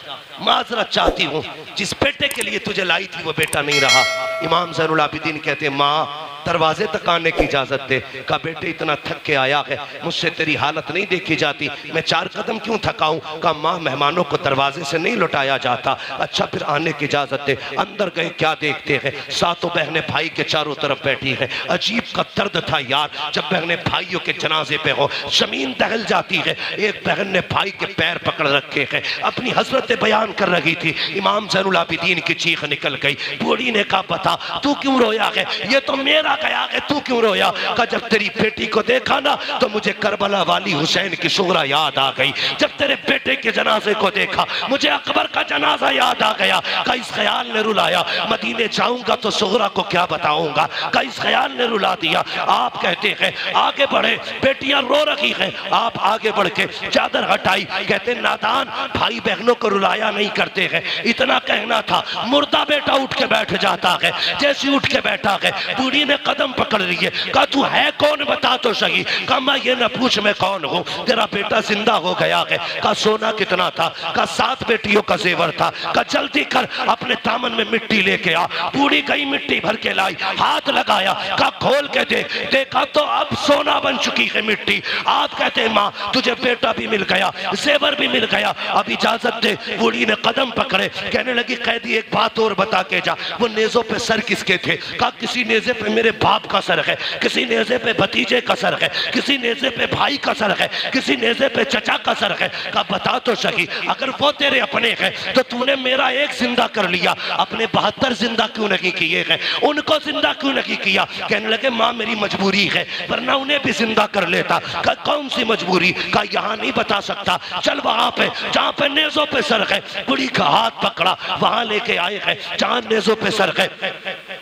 माजरत चाहती हूँ, जिस बेटे के लिए तुझे लाई थी वो बेटा नहीं रहा। इमाम ज़ैनुल आबिदीन कहते माँ दरवाजे तक आने की इजाजत दे। का बेटे इतना थक के आया है, मुझसे तेरी हालत नहीं देखी जाती, मैं 4 कदम क्यों थकाऊं? का माँ मेहमानों को दरवाजे से नहीं लौटाया जाता। अच्छा फिर आने की इजाजत दे। अंदर गए, क्या देखते हैं 7 बहनें भाई के चारों तरफ बैठी हैं। अजीब का दर्द था यार, जब बहनें भाइयों के जनाजे पे हो जमीन दहल जाती है। एक बहन ने भाई के पैर पकड़ रखे हैं, अपनी हसरत बयान कर रही थी। इमाम ज़ैनुल आबिदीन की चीख निकल गई। बूढ़ी ने कहा बता तू क्यों रोया है? ये तो मेरा गया कि तू क्यों रोया? कहा जब तेरी बेटी को देखा ना तो मुझे करबला वाली हुसैन की सुगरा याद आ गई। जब तेरे बेटे के जनाजे को देखा मुझे अकबर का जनाजा याद आ गया। का इस ख्याल ने रुलाया, मदीने जाऊंगा तो सुगरा को क्या बताऊंगा। का इस ख्याल ने रुला दिया। आप कहते हैं आगे बढ़े, बेटियां रो रही हैं, आप आगे बढ़ के चादर हटाई। कहते नादान, भाई बहनों को रुलाया नहीं करते हैं। इतना कहना था, मुर्दा बेटा उठ के बैठ जाता है। जैसे उठ के बैठा है बूढ़ी ने कदम पकड़ लिए। कहा तू है कौन बता तो सही। कहा मैं ये न पूछ मैं कौन हूँ, तेरा बेटा जिंदा हो गया है। कहा सोना कितना था? कहा 7 बेटियों का जेवर था। कहा जल्दी कर अपने दामन में मिट्टी लेके आ। बूढ़ी गई मिट्टी भर के लाई, हाथ लगाया, कहा खोल के दे। देखा तो अब सोना बन चुकी है मिट्टी। आप कहते माँ तुझे बेटा भी मिल गया, जेवर भी मिल गया, अब इजाजत दे। बूढ़ी ने कदम पकड़े, कहने लगी कैदी एक बात और बता के जा, वो नेजों पे सर किसके थे? कहा किसी नेजे पे मेरे बाप का सर है, किसी नेजे पे भतीजे का सर है, किसी नेजे पे भाई का सर है, किसी नेजे पे चचा का सर है। कहा बता तो सही, अगर वो तेरे अपने हैं तो तूने मेरा एक जिंदा कर लिया, अपने 72 जिंदा क्यों नहीं किए हैं? उनको जिंदा क्यों नहीं किया? कहने लगे माँ मेरी मजबूरी है, वरना उन्हें भी जिंदा कर लेता। कहा कौन सी मजबूरी? कहा यहाँ नहीं बता सकता, चल वहां पे जहाँ पे नेजों पे सर है। बुढ़ी का हाथ पकड़ा, वहां लेके आए हैं जहाँ नेजों पे सर है।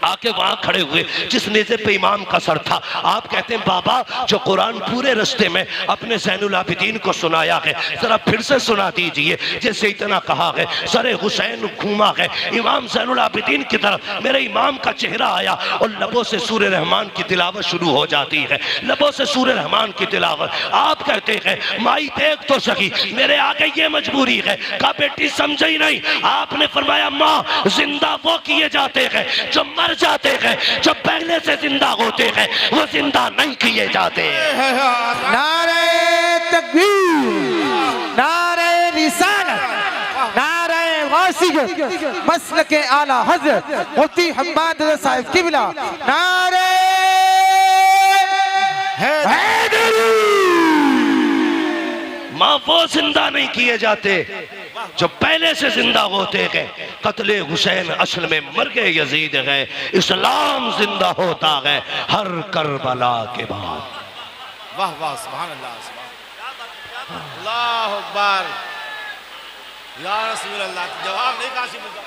आके वहां खड़े हुए जिस नेजे पे इमाम का सर था। आप कहते हैं बाबा जो कुरान पूरे रास्ते में अपने ज़ैनुल आबिदीन को सुनाया है जरा फिर से सुना दीजिए। जैसे इतना कहा है सरे हुसैन घूमा है इमाम ज़ैनुल आबिदीन की तरफ, मेरे इमाम का चेहरा आया और लबों से सूरे रहमान की तिलावत शुरू हो जाती है, लबों से सूरे रहमान की तिलावत। आप कहते हैं माई देख तो सही, मेरे आगे ये मजबूरी है। कहा बेटी समझ ही नहीं। आपने फरमाया माँ जिंदा वो किए जाते हैं जो मर जाते हैं, जो पहले से जिंदा होते हैं वो जिंदा नहीं किए जाते। नारे तकबीर, नारे रिसालत, नारे वासियत, मसलके आला हजरत मुफ्ती हम्माद रज़ा साहिब किबला, नारे हैदरी। माँ वो जिंदा नहीं किए जाते जो पहले से जिंदा होते हैं। कत्ले हुसैन असल में मर गए यजीद है, इस्लाम जिंदा होता है हर करबला के बाद। वाह वाह सुभान अल्लाह, सुभान अल्लाह अकबर या रसूल अल्लाह। जवाब नहीं काशी मिलता।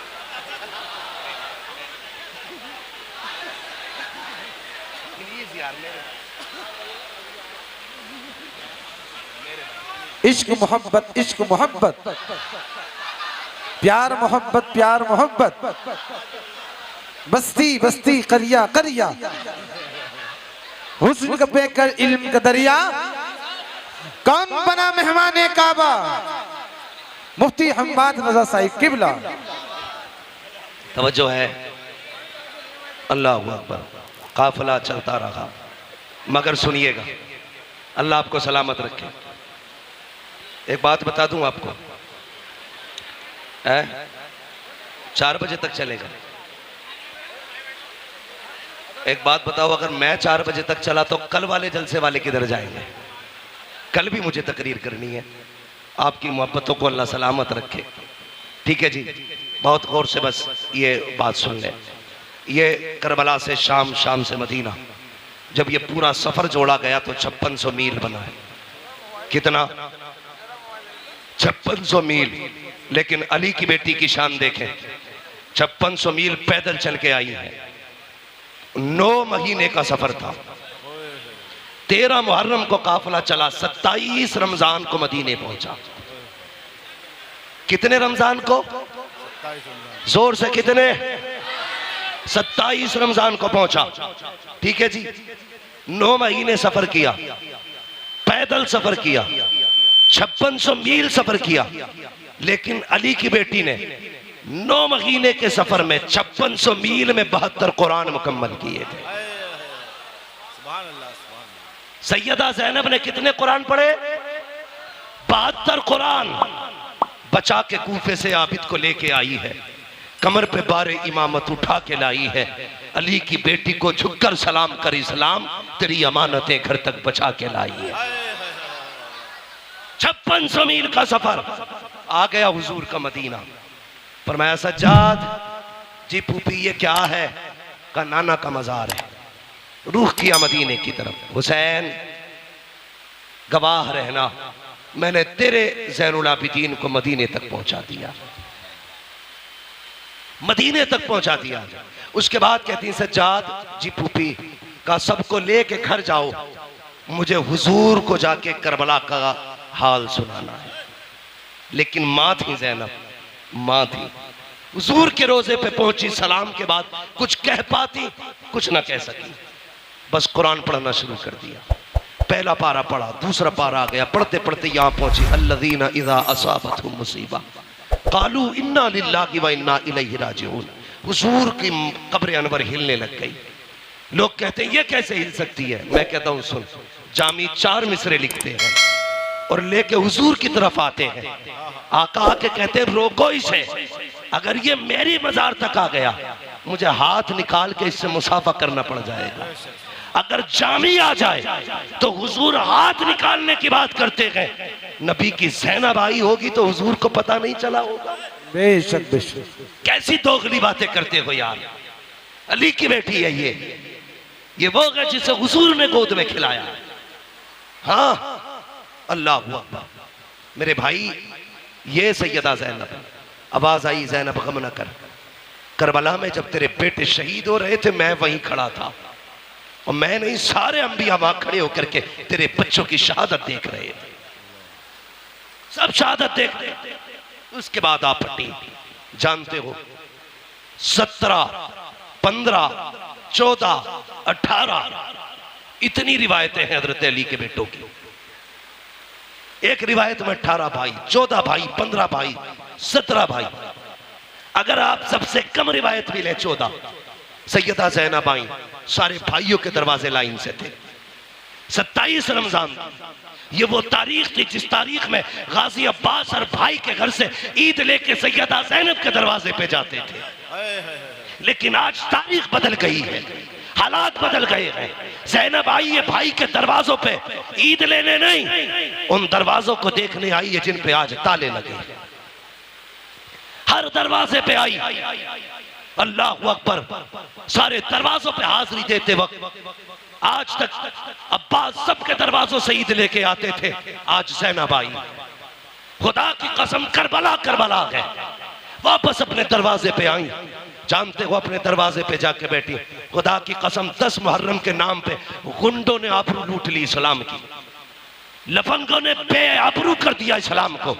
प्लीज यार इश्क मोहब्बत, इश्क मोहब्बत, प्यार मोहब्बत, प्यार मोहब्बत, बस्ती बस्ती करिया करिया, हुस्न का बेकर इल्म का दरिया, कौन बना मेहमाने काबा? मुफ्ती हम्माद रज़ा साहिब किबला। तवज्जो है, अल्लाह अकबर। काफिला चलता रहा मगर सुनिएगा, अल्लाह आपको सलामत रखे। एक बात बता दूं आपको, 4 बजे तक चलेगा। एक बात बताओ, अगर मैं 4 बजे तक चला तो कल वाले जलसे वाले किधर जाएंगे? कल भी मुझे तकरीर करनी है। आपकी मोहब्बतों को अल्लाह सलामत रखे। ठीक है जी, बहुत गौर से बस ये बात सुन ले। ये करबला से शाम, शाम से मदीना, जब ये पूरा सफर जोड़ा गया तो 5600 मील बना है। कितना? 5600 मील। लेकिन अली की बेटी की शान देखें, 5600 मील पैदल चल के आई है। 9 महीने का सफर था। 13 मुहर्रम को काफिला चला, 27 रमजान को मदीने पहुंचा। कितने रमजान को? जोर से कितने? 27 रमजान को पहुंचा। ठीक है जी, 9 महीने सफर किया, पैदल सफर किया, 5600 मील सफर किया। लेकिन अली की बेटी ने 9 महीने के सफर में 5600 मील में 72 कुरान मुकम्मल किए थे। सैयदा ज़ैनब ने कितने कुरान पढ़े? 72 कुरान बचा के कूफे से आबिद को लेके आई है, कमर पे बारे इमामत उठा के लाई है। अली की बेटी को झुककर सलाम कर, इस्लाम तेरी अमानतें घर तक बचा के लाई है। 5600 मील का सफर। आ गया हुजूर का मदीना। फरमाया सज्जाद जी फूफी ये क्या है? का नाना का मजार है। रूह किया मदीने की तरफ। हुसैन गवाह रहना, मैंने तेरे ज़ैनुल आबिदीन को मदीने तक पहुंचा दिया, मदीने तक पहुंचा दिया। उसके बाद कहती सज्जाद जी फूफी का सबको लेके घर जाओ, मुझे हुजूर को जाके करबला का हाल सुनाना है। लेकिन माँ थी ज़ैनब, माँ थी, हुजूर के रोजे पे पहुंची, सलाम के बाद कुछ कह पाती, कुछ ना कह सकी, बस कुरान पढ़ना शुरू कर दिया। पहला पारा पढ़ा, दूसरा पारा आ गया, पढ़ते पढ़ते यहाँ पहुंची, अल्लज़ीना इज़ा असाबतहुम मुसीबा क़ालू इन्ना लिल्लाहि व इन्ना इलैहि राजिऊन। हुजूर की कब्र अनवर हिलने लग गई। लोग कहते हैं ये कैसे हिल सकती है? मैं कहता हूँ सुन, जामी 4 मिसरे लिखते हैं और लेके हुजूर की तरफ आते हैं, आका आके कहते हैं रोको इसे, अगर ये मेरी मजार तक आ गया मुझे हाथ निकाल के इससे मुसाफा करना पड़ जाएगा। अगर जामी आ जाए तो हुजूर हाथ निकालने की बात करते हैं, नबी की ज़ैनब आई होगी तो हुजूर को पता नहीं चला होगा। बेशक बेशक। कैसी दोगली बातें करते हो यार, अली की बेटी है ये वो है जिसे हुजूर ने गोद में खिलाया। हाँ अल्लाह अकबर। मेरे भाई ये सैयदा ज़ैनब है। आवाज आई ज़ैनब गम न कर, करबला में जब तेरे बेटे शहीद हो रहे थे मैं वहीं खड़ा था और मैं नहीं, सारे अंबिया वहां खड़े होकर के तेरे बच्चों की शहादत देख रहे थे, सब शहादत देख रहे थे। उसके बाद आप पट्टी जानते हो 17, 15, 14, 18 इतनी रिवायतें हैं हजरत अली के बेटों की। एक रिवायत में 18 भाई, 14 भाई, 15 भाई, 17 भाई। अगर आप सबसे कम रिवायत भी लें 14, सैयदा ज़ैनब आई, सारे भाइयों के दरवाजे लाइन से थे। 27 रमजान ये वो तारीख थी जिस तारीख में गाजी अब्बास और भाई के घर से ईद लेके सैयदा ज़ैनब के दरवाजे पे जाते थे। लेकिन आज तारीख बदल गई है, हालात बदल गए हैं। ज़ैनब आई है भाई के दरवाजों पे ईद लेने नहीं, उन दरवाजों को देखने आई है जिन पे आज ताले लगे। हर दरवाजे पे आई, अल्लाह अकबर, सारे दरवाजों पे हाजिरी देते वक्त आज तक अब्बास सबके दरवाजों से ईद लेके आते थे, आज ज़ैनब आई। खुदा की कसम करबला करबला है, वापस अपने दरवाजे पे आई। जानते हो अपने दरवाजे पे जाके बैठी, खुदा की कसम 10 मुहर्रम के नाम पे गुंडों ने आबरू लूट ली इस्लाम की, लफंगों ने बेआबरू कर दिया इस्लाम को।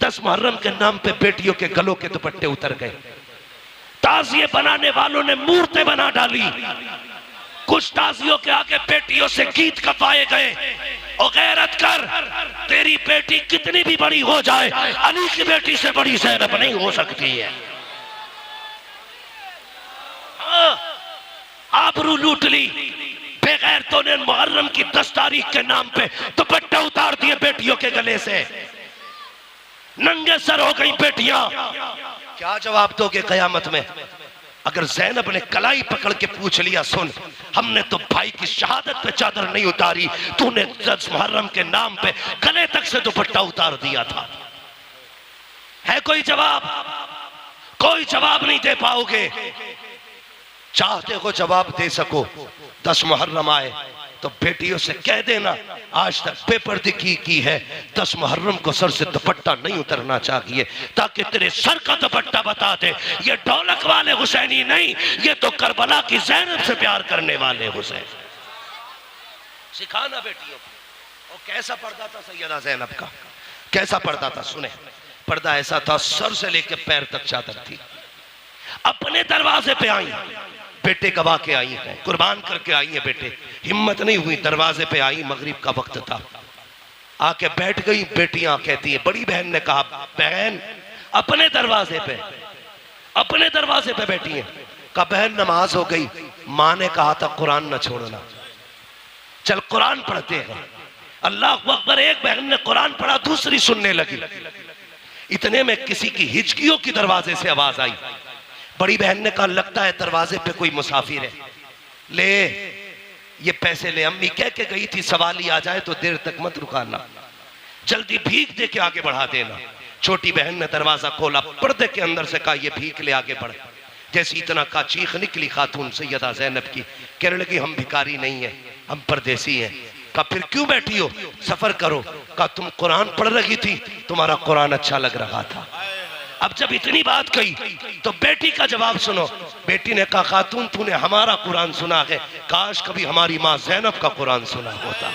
10 मुहर्रम के नाम पे बेटियों के गलों के दुपट्टे उतर गए, ताजिए बनाने वालों ने मूर्तें बना डाली, कुछ ताजियों के आगे बेटियों से गीत कपाए गए। और गैरत कर, तेरी बेटी कितनी भी बड़ी हो जाए अली की बेटी से बड़ी ज़ैनब नहीं हो सकती है। आबरू लूट ली बेगैरतों ने, मुहर्रम की 10 तारीख के नाम पे दुपट्टे उतार दिए बेटियों के गले से, नंगे सर हो गई बेटियां। क्या जवाब दोगे कयामत में? अगर ज़ैनब ने कलाई पकड़ के पूछ लिया, सुन हमने तो भाई की शहादत पे चादर नहीं उतारी, तूने 10 मुहर्रम के नाम पे गले तक से दुपट्टा उतार दिया था, है कोई जवाब? कोई जवाब नहीं दे पाओगे। चाहते हो जवाब दे सको, 10 मुहर्रम आए तो बेटियों से कह देना आज तक बेपर्दगी की है, 10 मुहर्रम को सर से दुपट्टा नहीं उतरना चाहिए, ताकि तेरे सर का दुपट्टा बता दे ये ढोलक वाले हुसैनी नहीं, ये तो करबला की ज़ैनब से प्यार करने वाले हुसैन। सिखाना बेटियों को। और कैसा पर्दा था सैयदा ज़ैनब का, कैसा पर्दा था? सुने, पर्दा ऐसा था सर से लेकर पैर तक चादर थी। अपने दरवाजे पे आई, बेटे गवा के आई है, कुर्बान करके आई है बेटे, हिम्मत नहीं हुई, दरवाजे पे आई, मगरिब का वक्त था, आके बैठ गई। बेटियां कहती है, बड़ी बहन ने कहा बहन अपने दरवाजे पे बैठी है। कहा बहन नमाज हो गई, माँ ने कहा था कुरान न छोड़ना, चल कुरान पढ़ते हैं। अल्लाह अकबर, एक बहन ने कुरान पढ़ा, दूसरी सुनने लगी। इतने में किसी की हिचकियों की दरवाजे से आवाज आई। बड़ी बहन ने कहा लगता है दरवाजे पे कोई मुसाफिर है, ले ये पैसे ले, अम्मी कह के गई थी सवाली आ जाए तो देर तक मत रुकाना, जल्दी भीख दे के आगे बढ़ा देना। छोटी बहन ने दरवाजा खोला, पर्दे के अंदर से कहा ये भीख ले आगे बढ़। जैसी इतना का चीख निकली खातून सैयदा ज़ैनब की, कहने लगी हम भिखारी नहीं है, हम परदेसी हैं। कहा फिर क्यों बैठी हो, सफर करो। कहा तुम कुरान पढ़ रही थी, तुम्हारा कुरान अच्छा लग रहा था। अब जब इतनी बात कही तो बेटी का जवाब सुनो। बेटी ने कहा खातून तूने हमारा कुरान सुना है, काश कभी हमारी माँ ज़ैनब का कुरान सुना होता,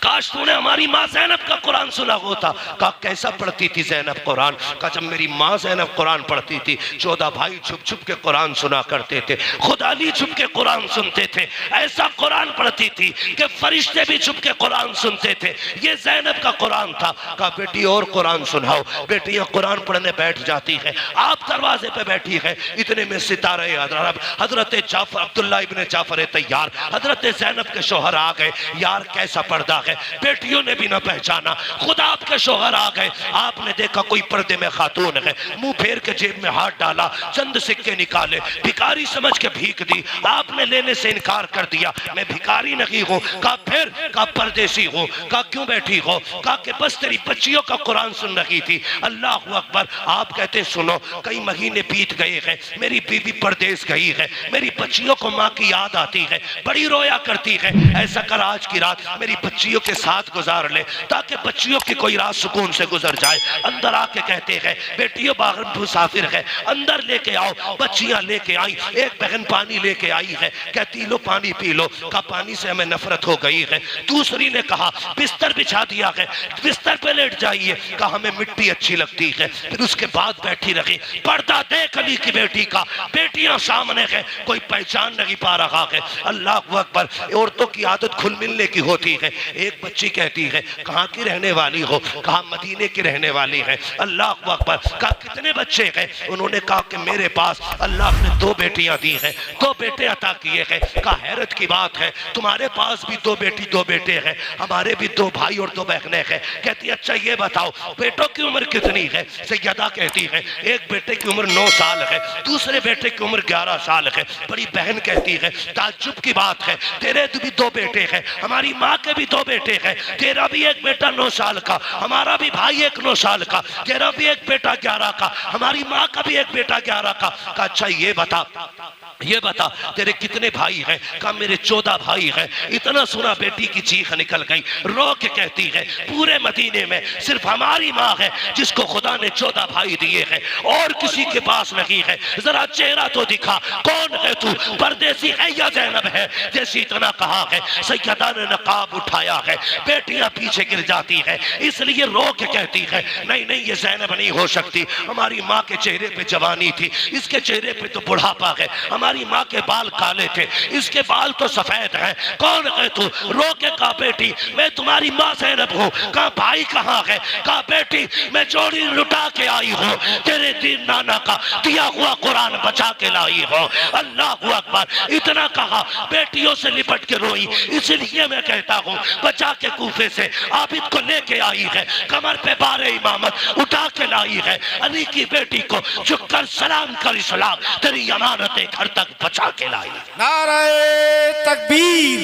काश तूने हमारी माँ ज़ैनब का कुरान सुना होता। कहा कैसा पढ़ती थी ज़ैनब कुरान। कहा जब मेरी माँ ज़ैनब कुरान पढ़ती थी 14 भाई छुप छुप के कुरान सुना करते थे, खुद अली छुप के कुरान सुनते थे, ऐसा कुरान पढ़ती थी कि फरिश्ते भी छुप के कुरान सुनते थे, ये ज़ैनब का कुरान था। कहा बेटी और कुरान सुनाओ। बेटियां कुरान पढ़ने बैठ जाती है, आप दरवाजे पे बैठी है, इतने में सितारे हजरत जाफर अब्दुल्ला इब्ने जाफर तैयार हजरत ज़ैनब के शोहर आ गए। यार कैसा पर्दा है, बेटियों ने भी ना पहचाना, खुदा आपके शोहर आ गए। आपने देखा कोई पर्दे में खातून है, मुंह फेर के जेब में हाथ डाला, चंद सिक्के निकाले, भिखारी समझ के भीख दी। आपने लेने से इनकार कर दिया, मैं भिखारी नहीं हूँ। कहा फिर, कहा परदेसी हूँ। कहा क्यों बैठी हो। कहा कि बस तेरी बच्चियों का कुरान सुन रही थी। अल्लाह अकबर। आप कहते सुनो, कई महीने बीत गए हैं, मेरी बीवी परदेश गई है, मेरी बच्चियों को माँ की याद आती है, बड़ी रोया करती है। ऐसा कर आज की रात मेरी बच्चियों के साथ गुजार ले, ताकि बच्चियों की कोई रात सुकून से गुजर जाए। अंदर आके कहते हैं बेटियों बाहर मुसाफिर है, अंदर लेके आओ। बच्चियां लेके आई, एक बहन पानी लेके आई है, कहती लो पानी पी लो। कहा पानी से हमें नफरत हो गई है। दूसरी ने कहा बिस्तर बिछा दिया है, बिस्तर पे लेट जाइए। कहा हमें मिट्टी अच्छी लगती है। फिर उसके बाद बैठी रही, पर्दा देख अली की बेटी का, बेटियां सामने है, कोई पहचान नहीं पा रहा है। अल्लाह अकबर। औरतों की आदत खुल मिलने की होती है। एक बच्ची कहती है कहाँ की रहने वाली हो। कहा मदीने की रहने वाली है। अल्लाह अकबर। कहा कितने बच्चे हैं। उन्होंने कहा कि मेरे पास अल्लाह ने 2 बेटियां दी हैं, 2 बेटे अता किए हैं। कहा हैरत की बात है, तुम्हारे पास भी 2 बेटी 2 बेटे हैं, हमारे भी 2 भाई और 2 बहनें हैं। कहती अच्छा ये बताओ बेटों की उम्र कितनी है। सैयदा कहती है एक बेटे की उम्र 9 साल है, दूसरे बेटे की उम्र 11 साल है। बड़ी बहन कहती है ताज्जुब की बात है, तेरे भी 2 बेटे हैं, हमारी माँ के भी 2 बेटे हैं, तेरा भी एक बेटा 9 साल का, हमारा भी भाई एक 9 साल का, तेरा भी एक बेटा 11 का, हमारी माँ का भी एक बेटा 11 का। कहा अच्छा ये बता तेरे कितने भाई हैं। कहा मेरे 14 भाई हैं। इतना सुना बेटी की चीख निकल गई, रो के कहती है पूरे मदीने में सिर्फ हमारी माँ है जिसको खुदा ने 14 भाई दिए हैं, और किसी के पास नहीं है। जरा चेहरा तो दिखा, कौन है तू, परदेसी है या ज़ैनब है। जैसे इतना कहा है सैयदा ने नकाब उठाया है, बेटियां पीछे गिर जाती है, इसलिए रो के कहती है नहीं नहीं ये ज़ैनब नहीं हो सकती, हमारी माँ के चेहरे पे जवानी थी, इसके चेहरे पे तो बुढ़ापा है, हमारी माँ के बाल काले थे, इसके बाल तो सफेद हैं, कौन है तू। रो के कहा बेटी मैं तुम्हारी माँ ज़ैनब हूँ। कहा भाई कहाँ है। कहा बेटी मैं जोड़ी लुटा के आई हूँ, तेरे दीन नाना का दिया हुआ कुरान बचा के लाई हूँ। अल्लाह अकबर। इतना कहा बेटियों से लिपट के रोई, इसलिए मैं कहता हूँ बचा के कूफे से आबिद को लेके आई है, कमर पे बारे इमामत उठा के लाई है, अली की बेटी को झुककर सलाम कर इस्लाम तेरी अमानतें घर तक बचा के लाई। नारे तकबीर,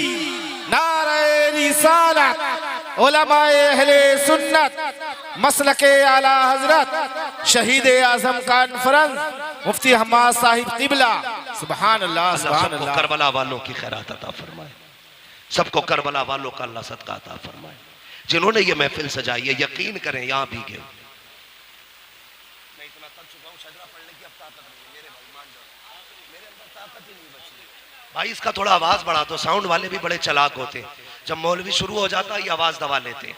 नारे रिसालत, उलमाए अहले सुन्नत, मसलके आला हजरत, शहीद आजम कॉन्फ्रेंस मुफ्ती हम्माद साहिब किबला। सुभान अल्लाह, सुभान अल्लाह। करबला वालों की खैरात अता फरमाए, सबको करबला वालों का अल्लाह सदका अता फरमाए। जिन्होंने ये महफिल सजाई है यकीन करें यहाँ भी गए। भाई इसका थोड़ा आवाज बढ़ा दो, साउंड वाले भी बड़े चालाक होते, जब मौलवी शुरू हो जाता ये आवाज दबा लेते।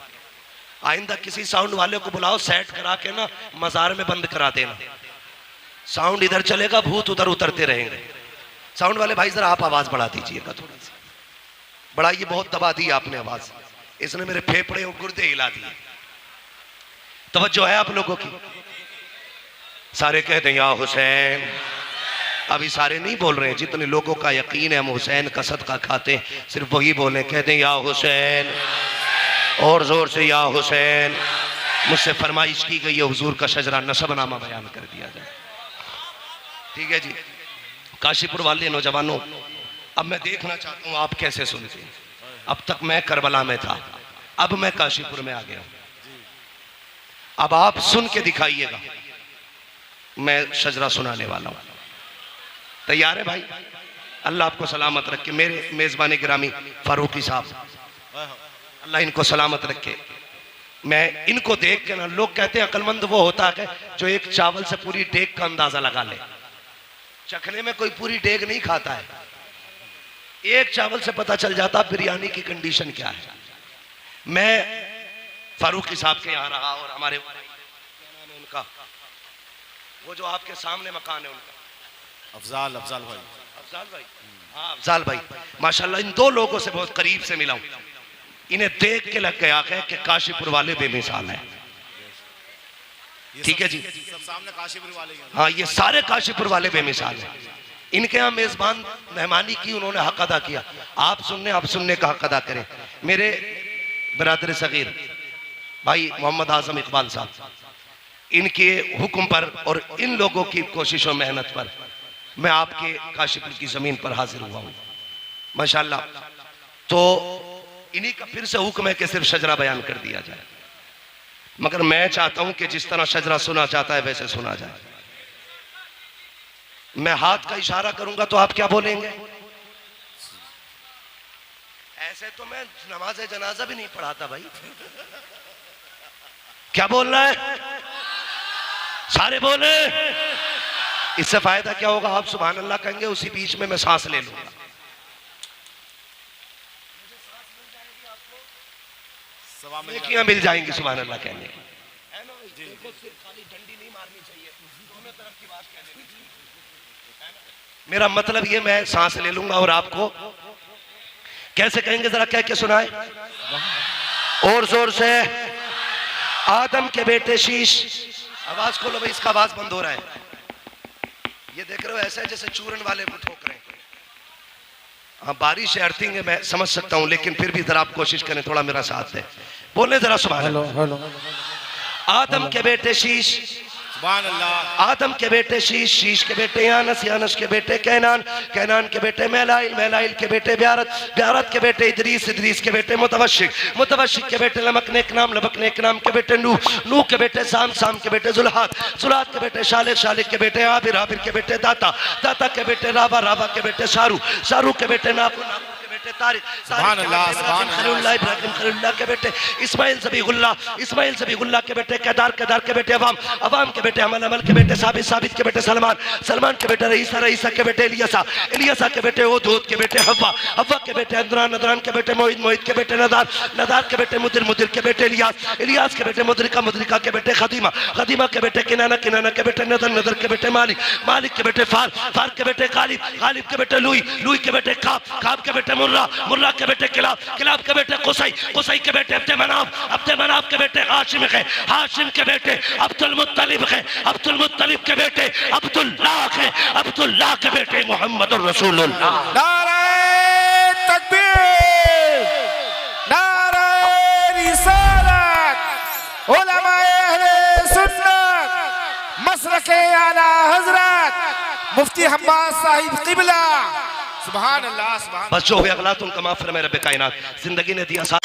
आइंदा किसी साउंड वाले को बुलाओ, सेट करा के ना मजार में बंद करा देना, साउंड इधर चलेगा भूत उधर उतरते रहेंगे। साउंड वाले भाई जरा आप आवाज बढ़ा दीजिएगा थोड़ा सा, बढ़ाइए, बहुत दबा दी आपने आवाज, इसने मेरे फेफड़े और गुर्दे हिला दिए। तवज्जो है आप लोगों की। सारे कहते हैं या हुसैन। अभी सारे नहीं बोल रहे हैं, जितने लोगों का यकीन है हम हुसैन का सदका खाते हैं सिर्फ वही बोले, कहते हैं या हुसैन, और जोर से या हुसैन। मुझसे फरमाइश की गई है हुजूर का शजरा नसबनामा बयान कर दिया जाए। ठीक है जी। काशीपुर वाले नौजवानों, अब मैं देखना चाहता हूँ आप कैसे सुनते हैं। अब तक मैं करबला में था, अब मैं काशीपुर में आ गया, अब आप सुन के दिखाइएगा। मैं शजरा सुनाने वाला हूँ। तैयार है भाई? अल्लाह आपको सलामत रखे। मेरे मेजबान गिरामी फारूकी साहब, अल्लाह इनको सलामत रखे। मैं इनको देख के ना, लोग कहते हैं अक्लमंद वो होता है जो एक चावल से पूरी डेग का अंदाजा लगा ले। चखने में कोई पूरी डेग नहीं खाता है, एक चावल से पता चल जाता बिरयानी की कंडीशन क्या है। मैं फारूकी साहब के यहाँ रहा और हमारे उनका वो जो आपके सामने मकान है उनका, अफजाल भाई, अफजाल भाई, हाँ अफजाल भाई, माशाल्लाह इन दो लोगों से बहुत करीब से मिला हूं। इन्हें देख के लग गया है कि काशीपुर वाले बेमिसाल हैं। ठीक है जी, सब सामने काशीपुर वाले हैं। हाँ ये सारे काशीपुर वाले बेमिसाल हैं। इनके यहाँ मेजबान मेहमानी की, उन्होंने हक अदा किया। आप सुनने का हक अदा करें। मेरे बरादर सगीर भाई मोहम्मद आजम इकबाल साहब, इनके हुक्म पर और इन लोगों की कोशिशों मेहनत पर मैं आपके काशीपुर की जमीन पर हाजिर हुआ हूँ माशाल्लाह। तो इन्हीं का फिर से हुक्म है कि सिर्फ शजरा बयान कर दिया जाए, मगर मैं चाहता हूं कि जिस तरह शजरा सुना चाहता है वैसे सुना जाए। मैं हाथ का इशारा करूंगा तो आप क्या बोलेंगे? ऐसे तो मैं नमाज जनाजा भी नहीं पढ़ाता भाई। क्या बोल रहा है? सारे बोले। इससे फायदा क्या होगा? आप सुभान अल्लाह कहेंगे, उसी बीच में मैं सांस ले लूंगा। नेकियां मिल जाएंगी सुभान अल्लाह कहने की। मेरा मतलब ये, मैं सांस ले लूंगा और आपको कैसे कहेंगे जरा कह के सुनाए और जोर से। आदम के बेटे शीश, आवाज खोलो भाई, इसका आवाज बंद हो रहा है। ये देख रहे हो ऐसा है जैसे चूरन वाले को ठोक रहे हैं। हाँ बारिश है, अर्थिंग है, मैं समझ सकता हूं, लेकिन फिर भी जरा आप कोशिश करें, थोड़ा मेरा साथ दें। बोले जरा सुभान अल्लाह। आदम के बेटे शीश, सुभान अल्लाह। आदम के बेटे शीश, शीश के बेटे यानस, यानस के बेटे कैनान, कैनान के बेटे मैलाइल, मैलाइल के बेटे ब्यारत, ब्यारत के बेटे इदरीस, इदरीस के बेटे मुतवशिक, मुतवशिक के बेटे लमकनेक नाम, लमकनेक नाम के बेटे नूह, नूह के बेटे साम, साम के बेटे जुल्हात, जुल्हात के बेटे शालिक, शालिक के बेटे आबिर, आबिर के बेटे दाता, दाता के बेटे रावा, रावा के बेटे शारू, शारू के बेटे नाकू, नाकू तारिक, सुभान अल्लाह, सुभान खलीलुल्लाह, इब्राहिम खलीलुल्लाह के बेटे इस्माइल ज़बीहुल्लाह, इस्माइल ज़बीहुल्लाह के बेटे केदार, केदार के बेटे अवाम, अवाम के बेटे अमल, अमल के बेटे साबित, साबित के बेटे सलमान, सलमान के बेटे रईसा, रईसा के बेटे इलियासा, इलियासा के बेटे ओद, ओद के बेटे हव्वा, हव्वा के बेटे अदरान, अदरान के बेटे मोहित, मोहित के बेटे नदार, नदार के बेटे मुदिर, मुदिर के बेटे इलियास, इलियास के बेटे मुदरिका, मुदरिका के बेटे खदीमा, खदीमा के बेटे किनाना, किनाना के बेटे नदर, नदर के बेटे मालिक, मालिक के बेटे फार, फार के बेटे गालिब, गालिब के बेटे लुई, लुई के बेटे काब, काब के बेटे मुर्रा, मुर्रा के बेटे किलाब, किलाब के बेटे कुसई, कुसई के बेटे अब्दे मनाफ, अब्दे मनाफ के बेटे हाशिम है, हाशिम के बेटे अब्दुल मुत्तलिब है, अब्दुल मुत्तलिब के बेटे अब्दुल्लाह है, अब्दुल्लाह के बेटे मोहम्मद रसूलुल्लाह। नारे तकबीर, नारे रिसालत, उलमाए अहले सुन्नत, मसलके आला हजरत मुफ्ती हम्माद साहिब क़िबला। सुभान अल्लाह, सुभान। बस जो हुआ अगला तुम कमा फरमाए रब कायनात, जिंदगी ने दिया साथ।